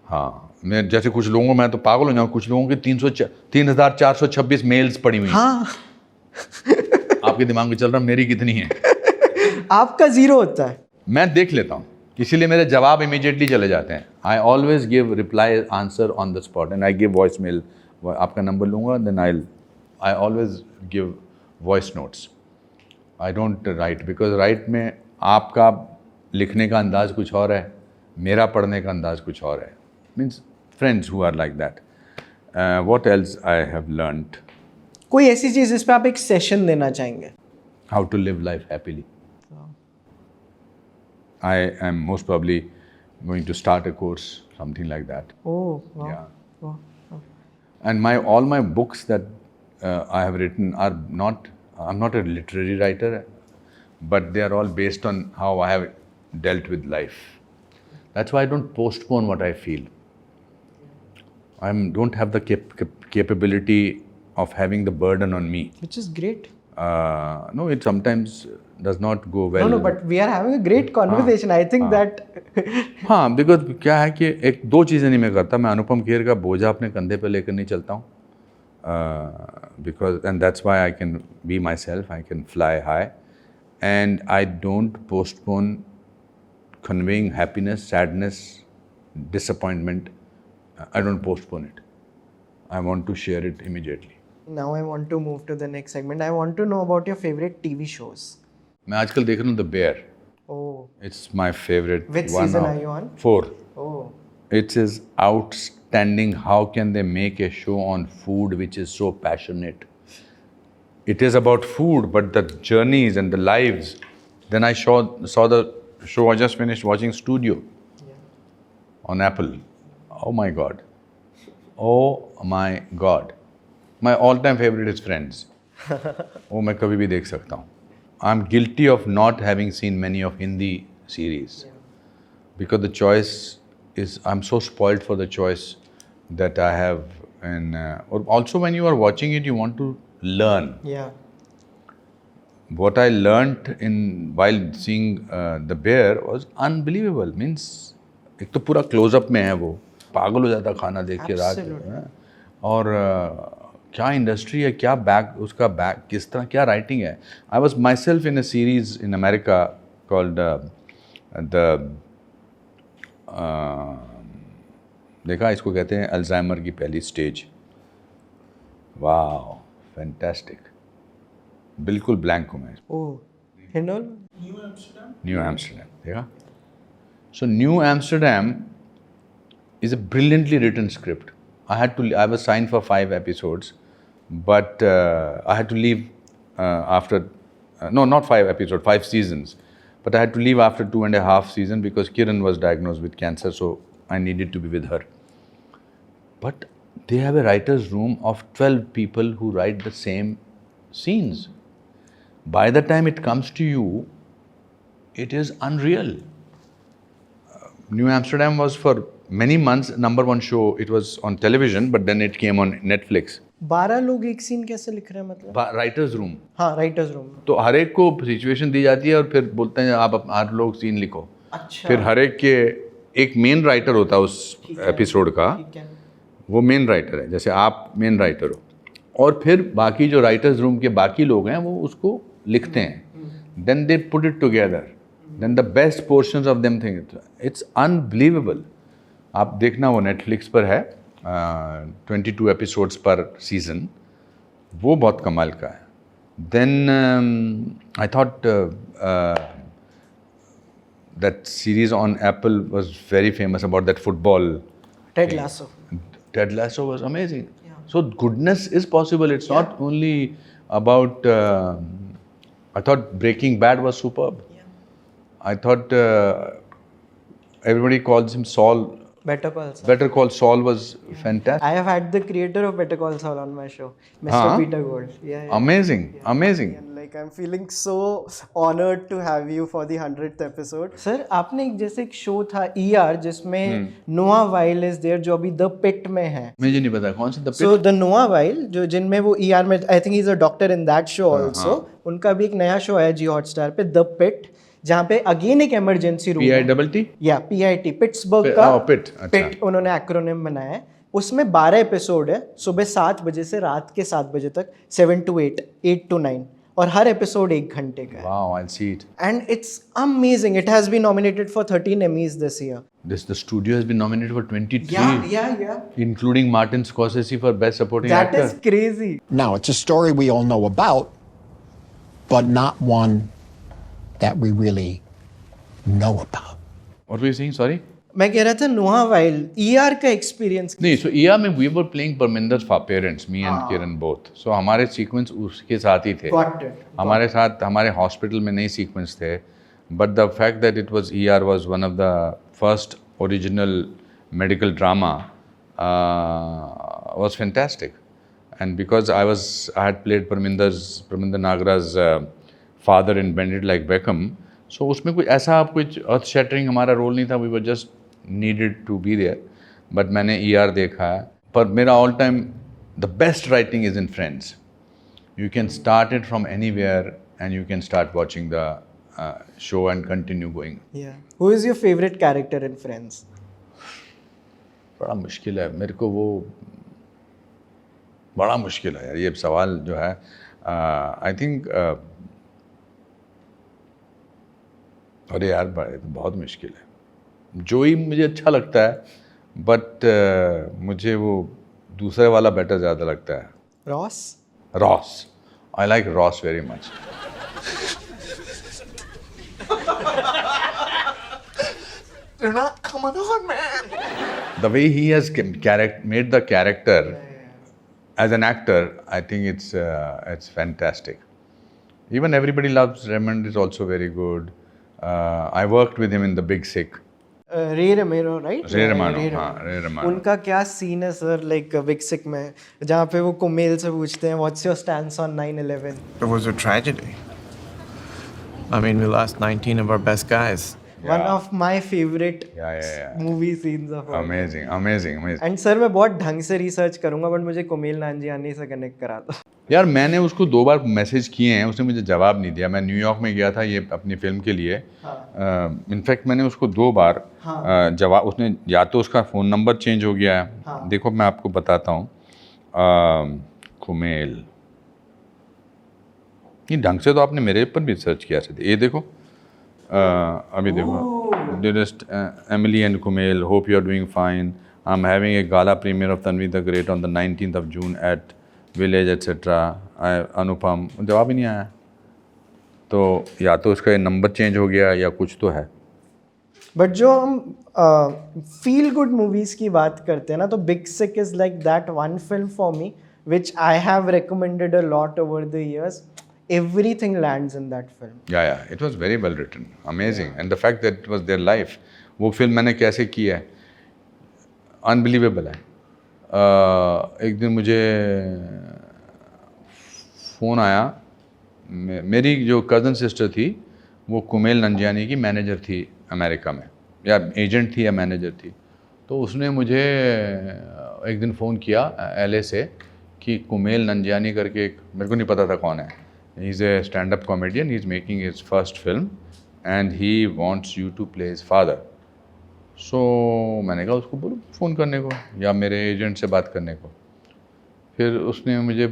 हाँ, मैं जैसे कुछ लोगों, मैं तो पागल हो जाऊँ, कुछ लोगों के 3426 मेल्स पड़ी हुई. हाँ. आपके दिमाग में चल रहा मेरी कितनी है. आपका 0 होता है. मैं देख लेता हूँ, इसीलिए मेरे जवाब इमीडिएटली चले जाते हैं. I always give reply answer on the spot and I give voice mail. आपका नंबर लूँगा, then I always give voice notes. I don't write, because write में आपका लिखने का अंदाज़ कुछ और है, मेरा पढ़ने का अंदाज़ कुछ और है. Means friends who are like that. What else I have learned. कोई ऐसी चीज़ जिस पे आप एक सेशन देना चाहेंगे? How to live life happily. I am most probably going to start a course, something like that. Oh, wow. Yeah. Wow. And all my books that I have written are not, I'm not a literary writer, but they are all based on how I have dealt with life. That's why I don't postpone what I feel. I don't have the capability of having the burden on me. Which is great. No, it sometimes does not go well. No, but we are having a great conversation. I think that. हाँ, because क्या है कि 2 चीज़ें नहीं मैं करता. मैं अनुपम खेर का बोझा अपने कंधे पे लेकर नहीं चलता हूँ. Because and that's why I can be myself. I can fly high, and I don't postpone conveying happiness, sadness, disappointment. I don't postpone it. I want to share it immediately. Now I want to move to the next segment. I want to know about your favorite TV shows. मैं आजकल देख रहा हूँ The Bear. Oh. It's my favorite. Which one season of are you on? 4. Oh. It is outstanding. How can they make a show on food which is so passionate? It is about food, but the journeys and the lives. Then I saw the show. I just finished watching Studio on Apple. Oh my God. Oh my God. My all-time favorite is Friends. वो मैं कभी भी देख सकता हूँ. I'm guilty of not having seen many of Hindi series because the choice is, I'm so spoiled for the choice that I have. And also when you are watching it, you want to learn. Yeah. What I learnt while seeing The Bear was unbelievable. Means एक तो पूरा close-up में है वो, पागल हो जाता खाना देख के रात में. और क्या इंडस्ट्री है, क्या उसका किस तरह, क्या राइटिंग है. I was my self in a series in America called देखा, इसको कहते हैं अल्जाइमर की पहली स्टेज. वाह, फैंटास्टिक. बिल्कुल ब्लैंक हूँ मैं. न्यू एम्स्टरडैम देखा. So new Amsterdam is a brilliantly written script. I was signed for 5 episodes, but I had to leave after, no, not 5 episodes, 5 seasons. But I had to leave after 2.5 seasons because Kiran was diagnosed with cancer, so I needed to be with her. But they have a writer's room of 12 people who write the same scenes. By the time it comes to you, it is unreal. New Amsterdam was for many months number 1 show. It was on television, but then it came on Netflix. 12 लोग एक scene कैसे लिख रहे हैं मतलब? Writers room. हाँ, writers room. तो हर एक को सिचुएशन दी जाती है और फिर बोलते हैं आप 8 लोग सीन लिखो. अच्छा. फिर हर एक के एक मेन राइटर होता है उस एपिसोड का. वो मेन राइटर है. जैसे आप मेन राइटर हो, और फिर बाकी जो राइटर्स रूम के बाकी लोग हैं वो उसको लिखते हैं, then they put it together, then the best portions of them thing, it's unbelievable. आप देखना, वो नेटफ्लिक्स पर है, 22 एपिसोड्स पर सीज़न, वो बहुत कमाल का है। Then I thought that series on Apple was very famous about that football. Ted Lasso. Ted Lasso was amazing. So goodness is possible. It's not only about. I thought Breaking Bad was superb. I thought everybody calls him Saul. Better Call Saul. Better Call Saul was fantastic. I have had the creator of Better Call Saul on my show, Mr. Peter Gold. Yeah. Amazing, amazing. And like I'm feeling so honored to have you for the 100th episode. Sir, आपने जैसे एक show था ER जिसमें नोआ while is there जो अभी the pit में है. मुझे नहीं पता कौन सा the pit. So the Noah Weil जो जिनमें वो ER में I think he's a doctor in that show also. उनका भी एक नया शो है G Hotstar पे द पिट, जहाँ पे अगेन एक इमरजेंसी रूम PITT? या PIT पिट्सबर्ग का पिट, अच्छा. पिट उन्होंने एक्रोनिम बनाया है. उसमें 12 एपिसोड है, सुबह 7 बजे से रात के 7 बजे तक, 7 to 8, 8 to 9, और हर एपिसोड 1 घंटे का है. Wow, I'll see it. And it's amazing. It has been nominated for 13 Emmys this year. The studio has been nominated for 23. Yeah. Including Martin Scorsese for Best Supporting That Actor. is crazy. Now, it's a story we all know about, but not one that we really know about. What were you saying? Sorry? मैं कह रहा था नोआ while ER का experience. नहीं, so ER में we were playing Parminder's parents, me and Kiran both. So हमारे sequence उसके साथ ही थे. हमारे साथ हमारे हॉस्पिटल में नई सीक्वेंस थे. But the fact that it was ER was one of the first original medical drama was fantastic. And because I had played Parminder Nagra's father in Bend It Like Beckham, so उसमें कुछ अर्थ shattering हमारा role नहीं था. We were just needed to be there. But मैंने ER देखा है. पर मेरा all time the best writing is in Friends. You can start it from anywhere and you can start watching the show and continue going. Who is your favourite character in Friends? बड़ा मुश्किल है मेरे को, वो बड़ा मुश्किल है यार ये सवाल जो है. आई थिंक अरे यार बहुत मुश्किल है. जोई मुझे अच्छा लगता है, बट मुझे वो दूसरे वाला बेटर ज़्यादा लगता है. Ross. I like Ross very much. They're not coming on, man. The way he has made the character as an actor, I think it's fantastic. Even Everybody Loves Raymond is also very good. I worked with him in The Big Sick. रे रेमेरो, right? रे रेमानो. उनका क्या scene है sir, like big सिक में, जहाँ पे वो कुमेल से पूछते हैं what's your stance on 9/11? It was a tragedy. I mean, we lost 19 of our best guys. One of my favorite movie scenes of all. Amazing. And sir मैं बहुत ढंग से रिसर्च करूंगा, बट मुझे कुमेल नांजियानी से कनेक्ट करा दो. यार मैंने उसको 2 बार मैसेज किए हैं, उसने मुझे जवाब नहीं दिया. मैं न्यूयॉर्क में गया था ये अपनी फिल्म के लिए. इनफैक्ट मैंने उसको 2 बार जवाब, उसने या तो उसका फ़ोन नंबर चेंज हो गया है. देखो मैं आपको बताता हूँ. कुमेल ये ढंग से तो आपने मेरे पर भी सर्च किया था. ये देखो अभी देखो. Dearest Emily and Kumail, hope you are doing fine. I'm having a gala premiere of Tanvi the Great on the 19th of June at Village etc. अनुपम. जवाब ही नहीं आया. तो या तो उसका नंबर चेंज हो गया या कुछ तो है. बट जो हम फील गुड मूवीज की बात करते हैं ना, तो big sick is like that one film for me which I have recommended a lot over the years. Everything lands in that film. Yeah. It was very well written. Amazing. And the fact that it was their life. वो film मैंने कैसे की है, unbelievable है. एक दिन मुझे phone आया. मेरी जो कज़न सिस्टर थी वो कुमेल नंजियानी की मैनेजर थी अमेरिका में, या एजेंट थी या मैनेजर थी. तो उसने मुझे एक दिन फ़ोन किया LA से कि कुमेल नंजियानी करके एक, मेरे को नहीं पता था कौन है. He's a stand-up comedian. He's making his first film, and he wants you to play his father. So मैंने कहा उसको बोलो फ़ोन करने को या मेरे एजेंट से बात करने को. फिर उसने मुझे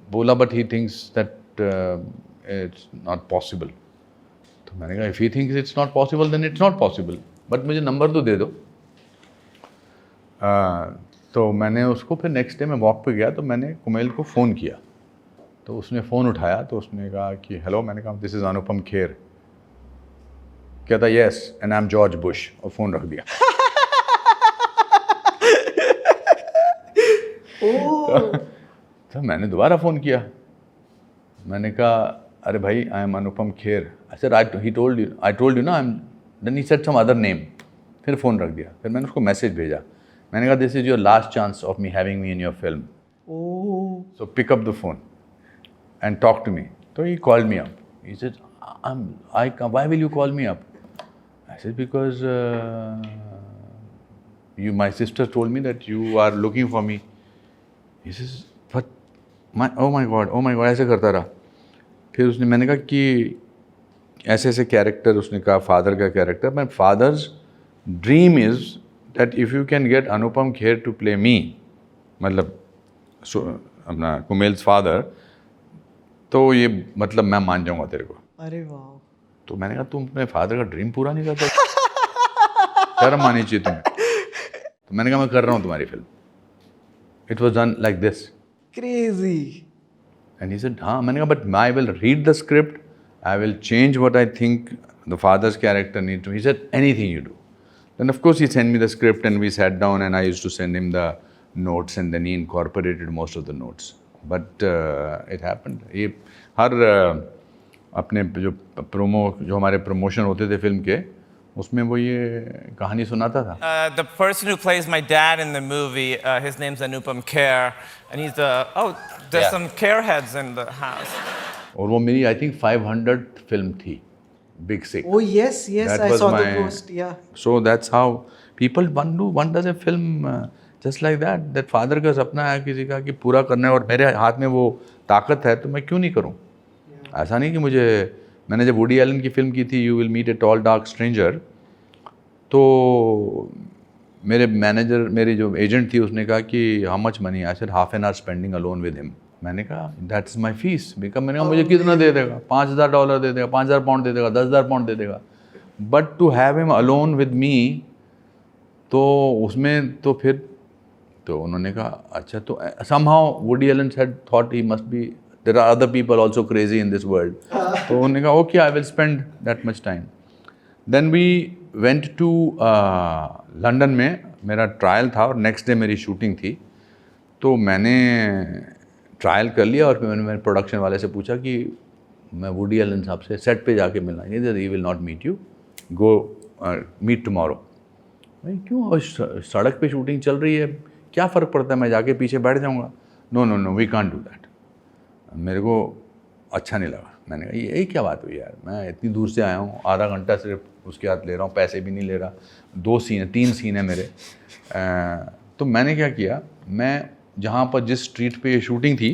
बोला but he thinks that it's not possible. तो मैंने कहा if he thinks it's not possible then it's not possible, but मुझे नंबर तो दे दो। तो मैंने उसको फिर नेक्स्ट डे मैं वॉक पे गया तो मैंने कुमेल को फ़ोन किया, तो उसने फ़ोन उठाया तो उसने कहा कि हेलो। मैंने कहा दिस इज़ अनुपम खेर। कहता yes and I am George Bush, और फ़ोन रख दिया। तो मैंने दोबारा फ़ोन किया, मैंने कहा अरे भाई I am Anupam Kher. I said I told you ना I am, then he said some other name. फिर फ़ोन रख दिया। फिर मैंने उसको मैसेज भेजा, मैंने कहा this is your last chance of me having me in your film, so pick up the phone and talk to me. So he called me up. He said, why will you call me up? I said, because my sister told me that you are looking for me. He says, but oh my God, ऐसे करता रहा। फिर उसने, मैंने कहा कि ऐसे ऐसे कैरेक्टर, उसने कहा फादर का character. My father's dream is that if you can get Anupam Kher to play me, मतलब अपना कुमेल्स फादर, तो ये मतलब मैं मान जाऊंगा तेरे को। अरे वाह। तो मैंने कहा तुम अपने फादर का ड्रीम पूरा नहीं करते? शर्म आनी चाहिए तुम्हें। तो मैंने कहा मैं कर रहा हूँ तुम्हारी film. It was done like this. Crazy. And he said हाँ। मैंने कहा but I will read the script, I will change what I think the father's character need to. He said anything you do. Then of course he send me the script and we sat down and I used to send him the notes and then he incorporated most of the notes. But it happened. ये हर अपने जो जो हमारे promotion होते थे film के, उसमें वो ये कहानी सुनाता था। The person who plays my dad in the movie, his name's Anupam Kher, and he's there's Yeah. some Kher heads in the house. और वो मेरी आई थिंक 500th फिल्म थी, big sick. Oh yes, That I was saw the my- post. Yeah. So that's how people one does a film just like that. That father का सपना है किसी का कि पूरा करना है, और मेरे हाथ में वो ताकत है तो मैं क्यों नहीं करूं? ऐसा नहीं कि मैंने जब वुडी एलन की फिल्म की थी you will meet a tall dark stranger, तो मेरे मैनेजर, मेरी जो एजेंट थी, उसने कहा कि how much money? I said half an hour spending alone with him. मैंने कहा दैट्स माई फीस। मैंने कहा मुझे कितना दे देगा? $5,000 दे देगा, 5,000 पाउंड दे देगा, 10,000 पाउंड दे देगा, but to have him alone with me, तो उसमें तो फिर तो उन्होंने कहा अच्छा। तो somehow Woody Allen had thought he must be, there are other people also crazy in this world. तो उन्होंने कहा okay, I will spend that much time. Then we went to London में, मेरा ट्रायल था और नेक्स्ट डे मेरी shooting थी। तो मैंने ट्रायल कर लिया और फिर मैंने प्रोडक्शन वाले से पूछा कि मैं वुडी एलन साहब से सेट पे जाके मिलना है। He will not meet you, go meet tomorrow. भाई क्यों? सड़क पे शूटिंग चल रही है, क्या फ़र्क पड़ता है, मैं जाके पीछे बैठ जाऊँगा। No we can't do that. मेरे को अच्छा नहीं लगा। मैंने कहा ये क्या बात हुई यार, मैं इतनी दूर से आया हूँ, आधा घंटा सिर्फ उसके हाथ ले रहा हूँ, पैसे भी नहीं ले रहा, 3 सीन है मेरे। तो मैंने क्या किया, मैं जहाँ पर जिस स्ट्रीट पे ये शूटिंग थी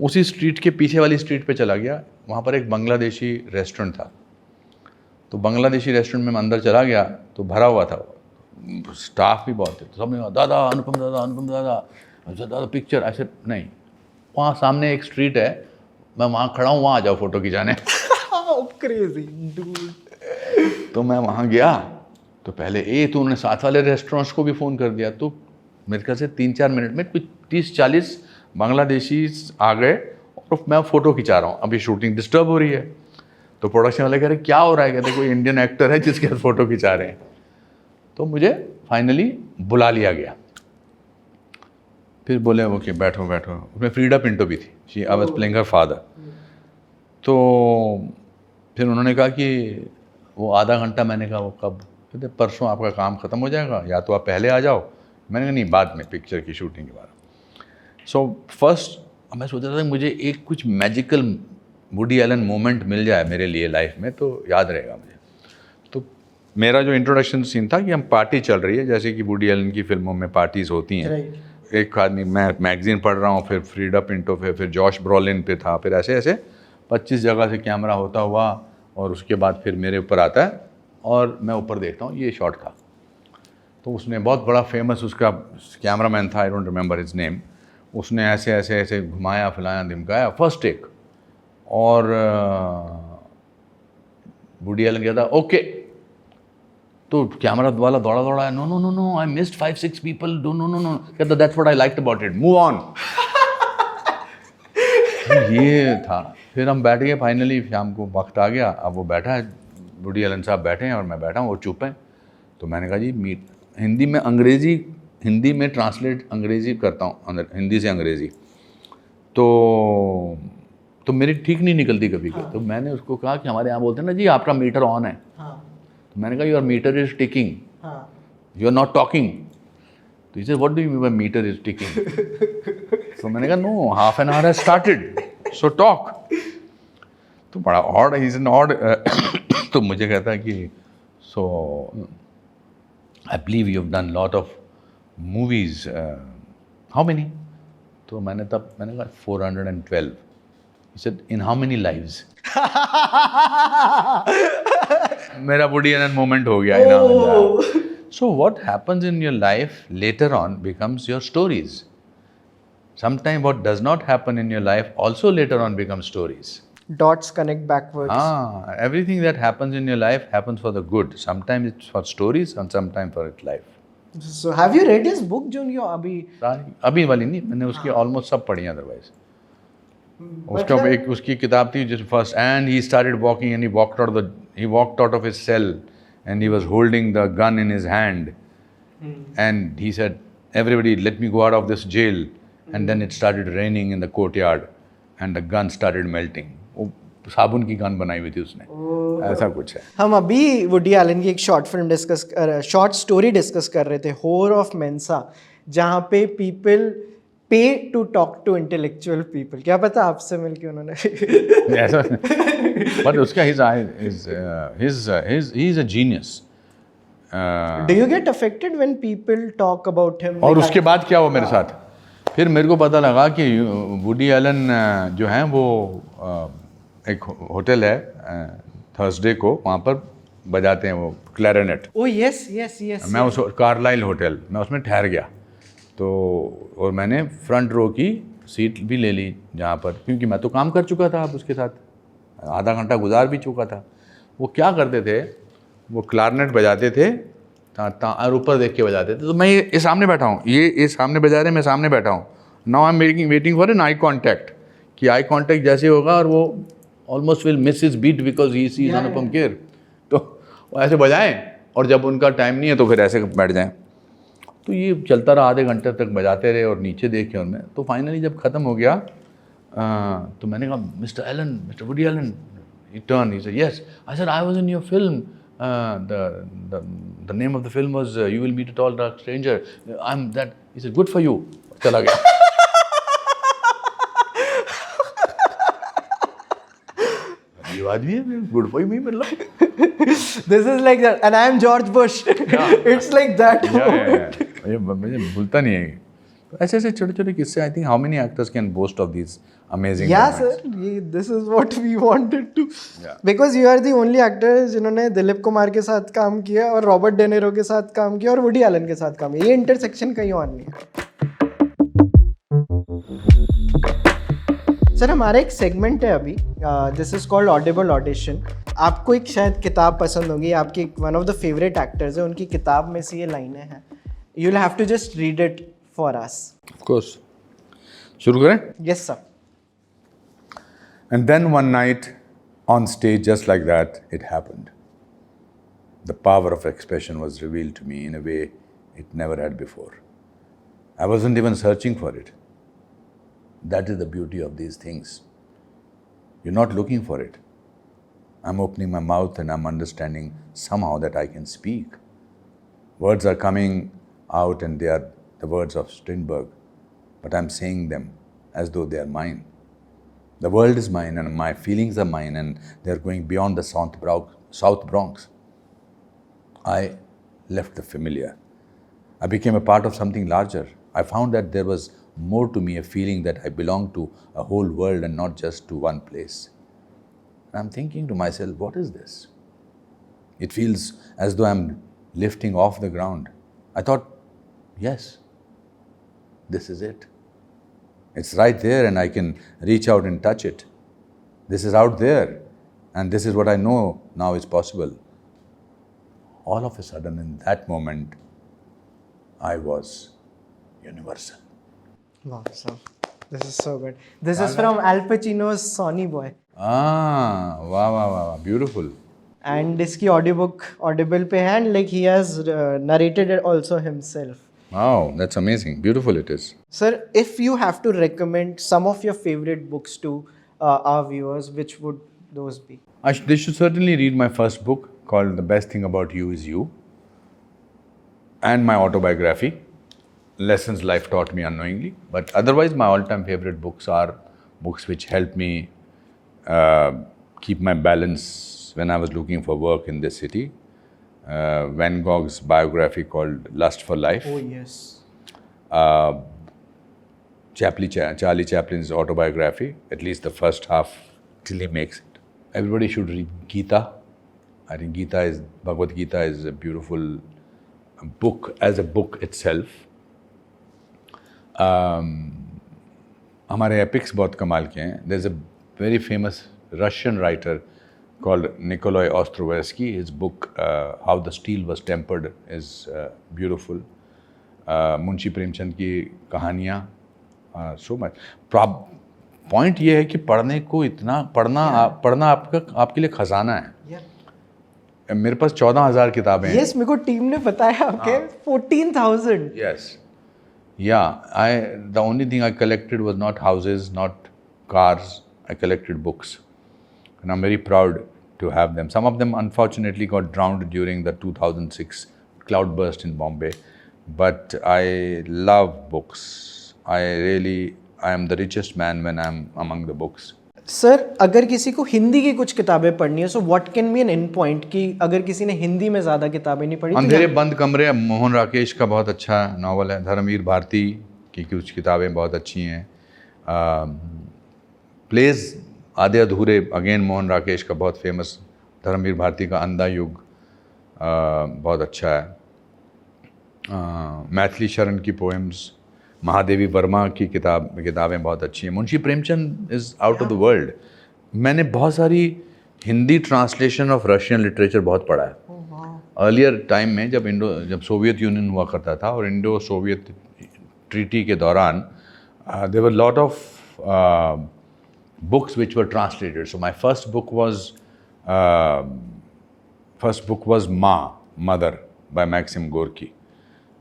उसी स्ट्रीट के पीछे वाली स्ट्रीट पे चला गया। वहाँ पर एक बांग्लादेशी रेस्टोरेंट था। तो बांग्लादेशी रेस्टोरेंट में मैं अंदर चला गया तो भरा हुआ था, स्टाफ भी बहुत थे। तो सबने कहा दादा अनुपम दादा पिक्चर। ऐसे नहीं, वहाँ सामने एक स्ट्रीट है, मैं वहाँ खड़ा हूँ, वहाँ आ जाओ फ़ोटो खिंचाने। Crazy dude. तो मैं वहाँ गया तो पहले तो उन्होंने साथ वाले रेस्टोरेंट्स को भी फ़ोन कर दिया। तो मेरे ख्याल से 3-4 मिनट में कुछ 30-40 बांग्लादेशी आ गए और मैं फ़ोटो खिंचा रहा हूँ। अभी शूटिंग डिस्टर्ब हो रही है। तो प्रोडक्शन वाले कह रहे क्या हो रहा है? कहते कोई इंडियन एक्टर है जिसके साथ फ़ोटो खिंचा रहे हैं। तो मुझे फाइनली बुला लिया गया। फिर बोले ओके बैठो। उसमें फ्रीडा पिंटो भी थी, she I was playing her father. तो फिर उन्होंने कहा कि वो आधा घंटा, मैंने कहा वो कब? कहते परसों आपका काम ख़त्म हो जाएगा, या तो आप पहले आ जाओ। मैंने कहा नहीं, बाद में पिक्चर की शूटिंग के बाद। सो फर्स्ट मैं सोच रहा था मुझे एक कुछ मैजिकल वुडी एलन मोमेंट मिल जाए मेरे लिए लाइफ में तो याद रहेगा मुझे। तो मेरा जो इंट्रोडक्शन सीन था कि हम पार्टी चल रही है, जैसे कि वुडी एलन की फिल्मों में पार्टीज़ होती हैं। एक आदमी, मैं मैगजीन पढ़ रहा हूँ, फिर फ्रीडा पिंटो, फिर जॉश ब्रॉलिन पे था, फिर ऐसे 25 जगह से कैमरा होता हुआ, और उसके बाद फिर मेरे ऊपर आता है और मैं ऊपर देखता हूँ ये शॉट था। तो उसने बहुत बड़ा फेमस उसका कैमरामैन था, आई डोंट रिमेंबर हिज नेम, उसने ऐसे ऐसे ऐसे घुमाया फलाया धमकाया, फर्स्ट टेक। और वुडी एलन कहता ओके, तो कैमरा वाला दौड़ा दौड़ा, no no no no, I missed 5-6 people, do no no no, कहता that's what I liked about it, move on. ये था। फिर हम बैठ गए, फाइनली शाम को वक्त आ गया, अब वो बैठा है, वुडी एलन साहब बैठे हैं और मैं बैठा हूँ, वो चुप हैं। तो मैंने कहा जी मीट, हिंदी में अंग्रेज़ी, हिंदी में ट्रांसलेट अंग्रेज़ी करता हूँ, हिंदी से अंग्रेज़ी, तो मेरी ठीक नहीं निकलती कभी कभी। तो मैंने उसको कहा कि हमारे यहाँ बोलते हैं ना जी आपका मीटर ऑन है। तो मैंने कहा your meter is ticking, you are not talking. तो he said, what do you mean by meter is ticking? तो मैंने कहा no, half an hour has started, so talk. तो बड़ा odd, he's an odd तो मुझे कहता है कि so I believe you've done lot of movies, how many? तो मैंने कहा 412. He said, in how many lives? मेरा वुडी एलन मोमेंट हो गया इनाम। So what happens in your life later on becomes your stories. Sometimes what does not happen in your life also later on becomes stories. Dots connect backwards. Everything that happens in your life happens for the good. Sometimes it's for stories and sometimes for its life. So have you read his book जो अभी वाली नहीं, मैंने उसकी almost सब पढ़ी है otherwise. उसका एक उसकी किताब थी जिस first, and he started walking and he walked out of his cell and he was holding the gun in his hand, and he said, everybody let me go out of this jail, and then it started raining in the courtyard and the gun started melting. वो साबुन की gun बनाई हुई थी उसने, ऐसा कुछ है। हम अभी वुडी एलन की एक शॉर्ट स्टोरी डिस्कस कर रहे थे, होर ऑफ मेंसा, जहाँ पे people pay to talk to intellectual people. क्या पता आपसे मिलके उन्होंने ऐसा, बट उसका he is a genius. Do you get affected when people talk about him? और उसके बाद क्या हुआ मेरे साथ, फिर मेरे को पता लगा कि वुडी एलन जो हैं वो एक होटल है थर्सडे को, वहाँ पर बजाते हैं वो clarinet. Oh yes yes yes. मैं उस कार्लाइल होटल, मैं उसमें ठहर गया, तो और मैंने फ्रंट रो की सीट भी ले ली जहाँ पर, क्योंकि मैं तो काम कर चुका था अब उसके साथ, आधा घंटा गुजार भी चुका था। वो क्या करते थे, वो क्लारनेट बजाते थे और ऊपर देख के बजाते थे, तो मैं ये सामने बैठा हूँ, ये सामने बजा रहे, मैं सामने बैठा हूँ। Now I am waiting for an eye contact, कि आई कॉन्टैक्ट जैसे होगा और वो almost will miss his beat because he sees Anupam Kher, तो वो ऐसे बजाएं और जब उनका टाइम नहीं है तो फिर ऐसे बैठ जाएं। तो ये चलता रहा, आधे घंटे तक बजाते रहे और नीचे देखे उनमें। तो फाइनली जब ख़त्म हो गया तो मैंने कहा mister Allen, mister Woody Allen, he turned, he said yes. I said I was in your film, the name of the film was You Will Meet a Tall Dark Stranger, I'm that. He said good for you, चला गया। ये आदमी है, good for you मतलब। This is like that, and I am George Bush. It's like that. ये मुझे भूलता नहीं है। ऐसे ऐसे छोटे छोटे किस्से, I think how many actors can boast of these amazing. Yeah sir, this is what we wanted to, because you are the only actor जिन्होंने दिलीप कुमार के साथ काम किया और रॉबर्ट डेनेरो के साथ काम किया और वुडी एलन के साथ काम किया। ये इंटरसेक्शन कहीं और नहीं है। सर हमारा एक सेगमेंट है अभी, this is called audible audition. आपको एक शायद किताब पसंद होगी, आपकी one of the favourite actors है, उनकी किताब में से ये लाइनें हैं, you will have to just read it for us. Of course, शुरू करें? Yes sir. And then one night on stage, just like that, it happened. The power of expression was revealed to me in a way it never had before. I wasn't even searching for it. That is the beauty of these things. You're not looking for it. I'm opening my mouth and I'm understanding somehow that I can speak. Words are coming out and they are the words of Strindberg, but I'm saying them as though they are mine. The world is mine and my feelings are mine and they're going beyond the South Bronx. I left the familiar. I became a part of something larger. I found that there was more to me, a feeling that I belonged to a whole world and not just to one place. And I'm thinking to myself, what is this? It feels as though I'm lifting off the ground. I thought, yes, this is it. It's right there and I can reach out and touch it. This is out there and this is what I know now is possible. All of a sudden in that moment, I was universal. Wow, so this is so good. This is from Al Pacino's Sonny Boy. Wow, beautiful. And इसकी audiobook Audible पे है and like he has narrated it also himself. Wow, that's amazing. Beautiful it is. Sir, if you have to recommend some of your favorite books to our viewers, which would those be? They should certainly read my first book called The Best Thing About You Is You, and my autobiography, Lessons Life Taught Me Unknowingly. But otherwise, my all-time favorite books are books which helped me keep my balance when I was looking for work in this city. Van Gogh's biography called Lust for Life. Oh, yes. Charlie Chaplin's autobiography, at least the first half till he makes it. Everybody should read Gita. I think Bhagavad Gita is a beautiful book as a book itself. हमारे epics बहुत कमाल के हैं. There's a very famous Russian writer called Nikolai Ostrovsky. His book, How the Steel Was Tempered, is beautiful. Munshi Premchand की कहानियाँ, so much. Point ये है कि पढ़ने को इतना पढ़ना आपके लिए खजाना है. मेरे पास 14,000 किताबें हैं. Yes, मेरे को टीम ने बताया आपके 14,000. Yes. Yeah, the only thing I collected was not houses, not cars. I collected books. And I'm very proud to have them. Some of them unfortunately got drowned during the 2006 cloudburst in Bombay. But I love books. I am the richest man when I'm among the books. Sir, अगर किसी को हिंदी की कुछ किताबें पढ़नी है, so what can be an end point कि अगर किसी ने हिंदी में ज़्यादा किताबें नहीं पढ़ी? अंधेरे बंद कमरे, मोहन राकेश का बहुत अच्छा नावल है. धर्मवीर भारती की कुछ किताबें बहुत अच्छी हैं. प्लेज आधे अधूरे, अगेन मोहन राकेश का बहुत फेमस. धर्मवीर भारती का अंधा युग बहुत अच्छा है. मैथिली शरण की पोएम्स, महादेवी वर्मा की किताबें बहुत अच्छी हैं. Munshi Premchand is out of the world. मैंने बहुत सारी Hindi translation of Russian literature बहुत पढ़ा है. अर्लियर टाइम में जब सोवियत यूनियन हुआ करता था और इंडो सोवियत ट्रीटी के दौरान there were lot of books which were translated. So my first book was Mother by Maxim Gorky.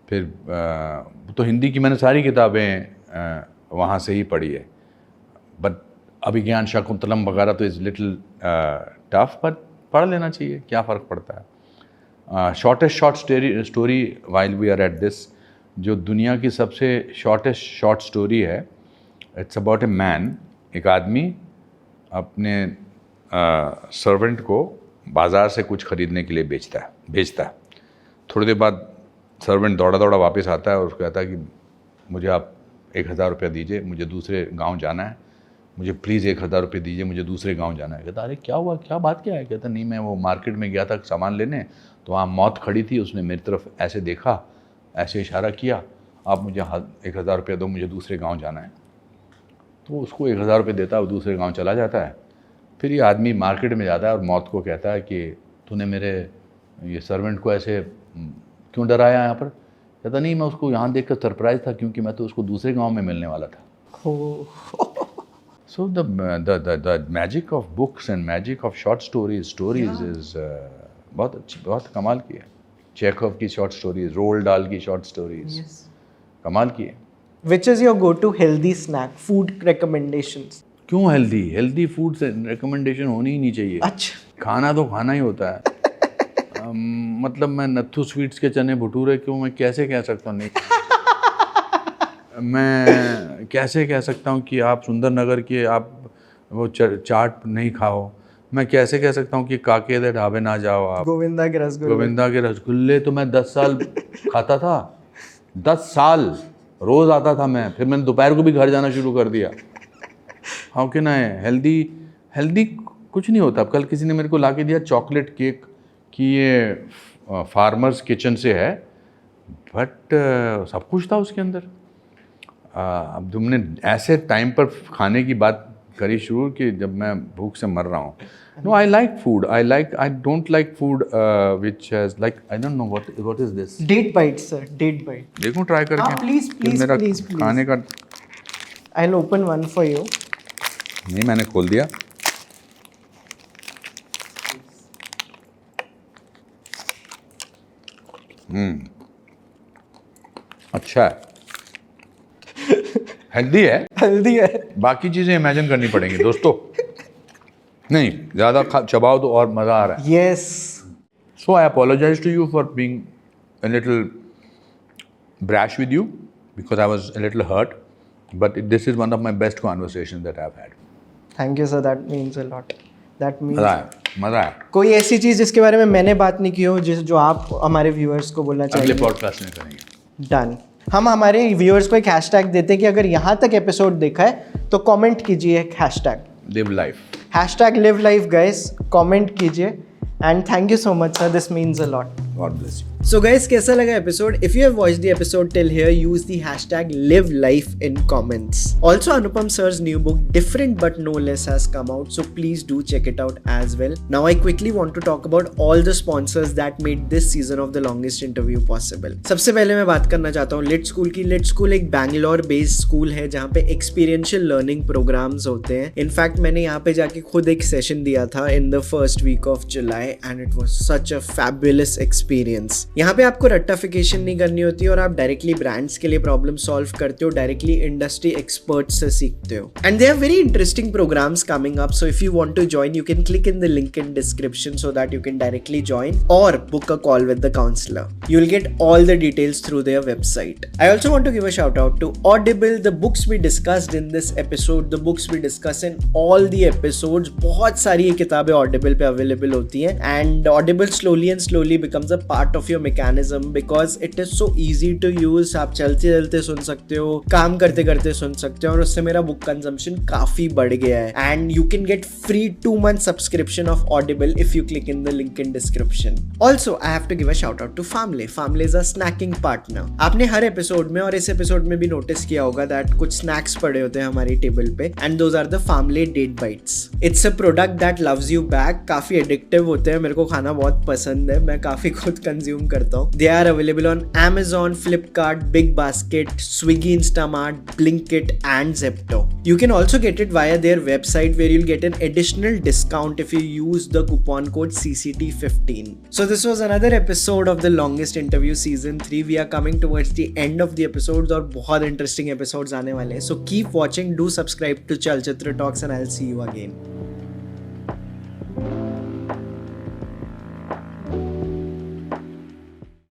फिर तो हिंदी की मैंने सारी किताबें वहाँ से ही पढ़ी है. बट अभिज्ञान शाकुंतलम वगैरह तो इज़ लिटिल टफ, बट पढ़ लेना चाहिए, क्या फ़र्क पड़ता है. Shortest short story while we are at this, जो दुनिया की सबसे शॉर्टेस्ट शॉर्ट स्टोरी है, इट्स अबाउट ए मैन. एक आदमी अपने सर्वेंट को बाज़ार से कुछ ख़रीदने के लिए भेजता है. थोड़ी देर बाद सर्वेंट दौड़ा वापस आता है और उसको कहता है कि मुझे आप 1,000 रुपया दीजिए, मुझे दूसरे गांव जाना है, मुझे प्लीज़ 1,000 रुपये दीजिए, मुझे दूसरे गांव जाना है. कहता अरे क्या हुआ, क्या बात क्या है? कहता नहीं, मैं वो मार्केट में गया था सामान लेने, तो वहाँ मौत खड़ी थी, उसने मेरी तरफ ऐसे देखा, ऐसे इशारा किया, आप मुझे 1,000 रुपया दो, मुझे दूसरे गाँव जाना है. तो उसको 1,000 रुपये देता है, वो दूसरे गाँव चला जाता है. फिर ये आदमी मार्केट में जाता है और मौत को कहता है कि तूने मेरे ये सर्वेंट को ऐसे क्यों डराया यहाँ पर? कहता नहीं, मैं उसको यहाँ देख कर सरप्राइज था, क्योंकि मैं तो उसको दूसरे गांव में मिलने वाला था. So the magic of books and magic of short stories is बहुत अच्छी, बहुत कमाल की है. चेखव की शॉर्ट स्टोरीज, रोल्ड डाल की शॉर्ट स्टोरीज कमाल की है. Which is your go-to healthy snack, food recommendations? क्यों हेल्दी फूड से रिकमेंडेशन होनी ही नहीं चाहिए. अच्छा, खाना तो खाना ही होता है. मतलब मैं नत्थू स्वीट्स के चने भटूरे क्यों, मैं कैसे कह सकता हूँ नहीं. मैं कैसे कह सकता हूँ कि आप सुंदर नगर के आप वो चाट नहीं खाओ. मैं कैसे कह सकता हूँ कि काके दे ढाबे ना जाओ आप. गोविंदा के रसगुल्ले तो मैं 10 साल खाता था. 10 साल रोज़ आता था मैं. फिर मैंने दोपहर को भी घर जाना शुरू कर दिया. हाउ कैन आई हेल्दी कुछ नहीं होता. कल किसी ने मेरे को ला के दिया चॉकलेट केक कि ये फार्मर्स किचन से है, बट सब कुछ था उसके अंदर. अब तुमने ऐसे टाइम पर खाने की बात करी शुरू कि जब मैं भूख से मर रहा हूँ. No, I like food. I don't like food which has like, I don't know what is this. Date bites, sir. Date bite. देखूं ट्राई करके. Please, मेरा please. खाने का. I'll open one for you. नहीं, मैंने खोल दिया. अच्छा है. हेल्दी है. हेल्दी है. बाकी चीजें इमेजिन करनी पड़ेंगी दोस्तों. नहीं, ज़्यादा चबाओ तो और मज़ा आ रहा है. Yes. So I apologize to you for being a little brash with you because I was a little hurt. But this is one of my best conversations that I've had. Thank you, sir. That means a lot. That means. मज़ा आया. कोई ऐसी चीज़ जिसके बारे में मैंने बात नहीं की हो जो आप हमारे व्यूअर्स को बोलना चाहिए. अगले पॉडकास्ट में करेंगे. डन. हम हमारे व्यूअर्स को एक हैशटैग देते हैं कि अगर यहाँ तक एपिसोड देखा है तो कमेंट कीजिए एक hashtag. Live life. #live life guys. Comment कीजिए. And thank you so much, sir. This means a lot. God bless you. So guys, कैसा लगा episode? If you have watched the episode till here, use the #LiveLife in comments. Also, Anupam sir's new book, Different But No Less, has come out, so please do check it out as well. Now, I quickly want to talk about all the sponsors that made this season of The Longest Interview possible. सबसे पहले मैं बात करना चाहता हूँ lit school की. Lit school एक Bangalore based school है जहाँ पे एक्सपीरियंशियल लर्निंग प्रोग्राम्स होते हैं. इनफैक्ट मैंने यहाँ पे जाके खुद एक सेशन दिया था in the first week of July and it was such a fabulous experience. यहाँ पे आपको रट्टाफिकेशन नहीं करनी होती और आप डायरेक्टली ब्रांड्स के लिए प्रॉब्लम सॉल्व करते हो, डायरेक्टली इंडस्ट्री एक्सपर्ट्स से सीखते हो. And they are very interesting programmes coming up, so if you want to join you can click in the link in description so that you can directly join और book a call with the counsellor. You will get all the details through their website. I also want to give a shout out to Audible. The books we discussed in this episode, the books we discuss in all the episodes, बहुत सारी ये किताबें Audible पे available होती हैं. And Audible slowly and slowly becomes a part of your mechanism because it is so easy to use. आप चलते चलते सुन सकते हो, काम करते करते सुन सकते हो और उससे मेरा बुक कंजम्पशन काफी बढ़ गया है. And you can get free 2 month subscription of Audible if you click in the link in description. Also, I have to give a shout out to Family. Family is a snacking partner. आपने हर episode में और इस episode में भी notice किया होगा that कुछ snacks पड़े होते हैं हमारी टेबल पे and those are the Family date bites. It's a product that loves you back. काफी एडिक्टिव होते हैं, मेरे को खाना बहुत पसंद है, मैं काफी खुद कंज्यूम करता हूँ. They are available on Amazon, Flipkart, Big Basket, Swiggy, Instamart, Blinkit and Zepto. You can also get it via their website where you'll get an additional discount if you use the coupon code CCT15. So this was another episode of the Longest Interview Season 3. We are coming towards the end of the episodes और बहुत interesting episodes आने वाले हैं. So keep watching, do subscribe to Chalchitra Talks and I'll see you again.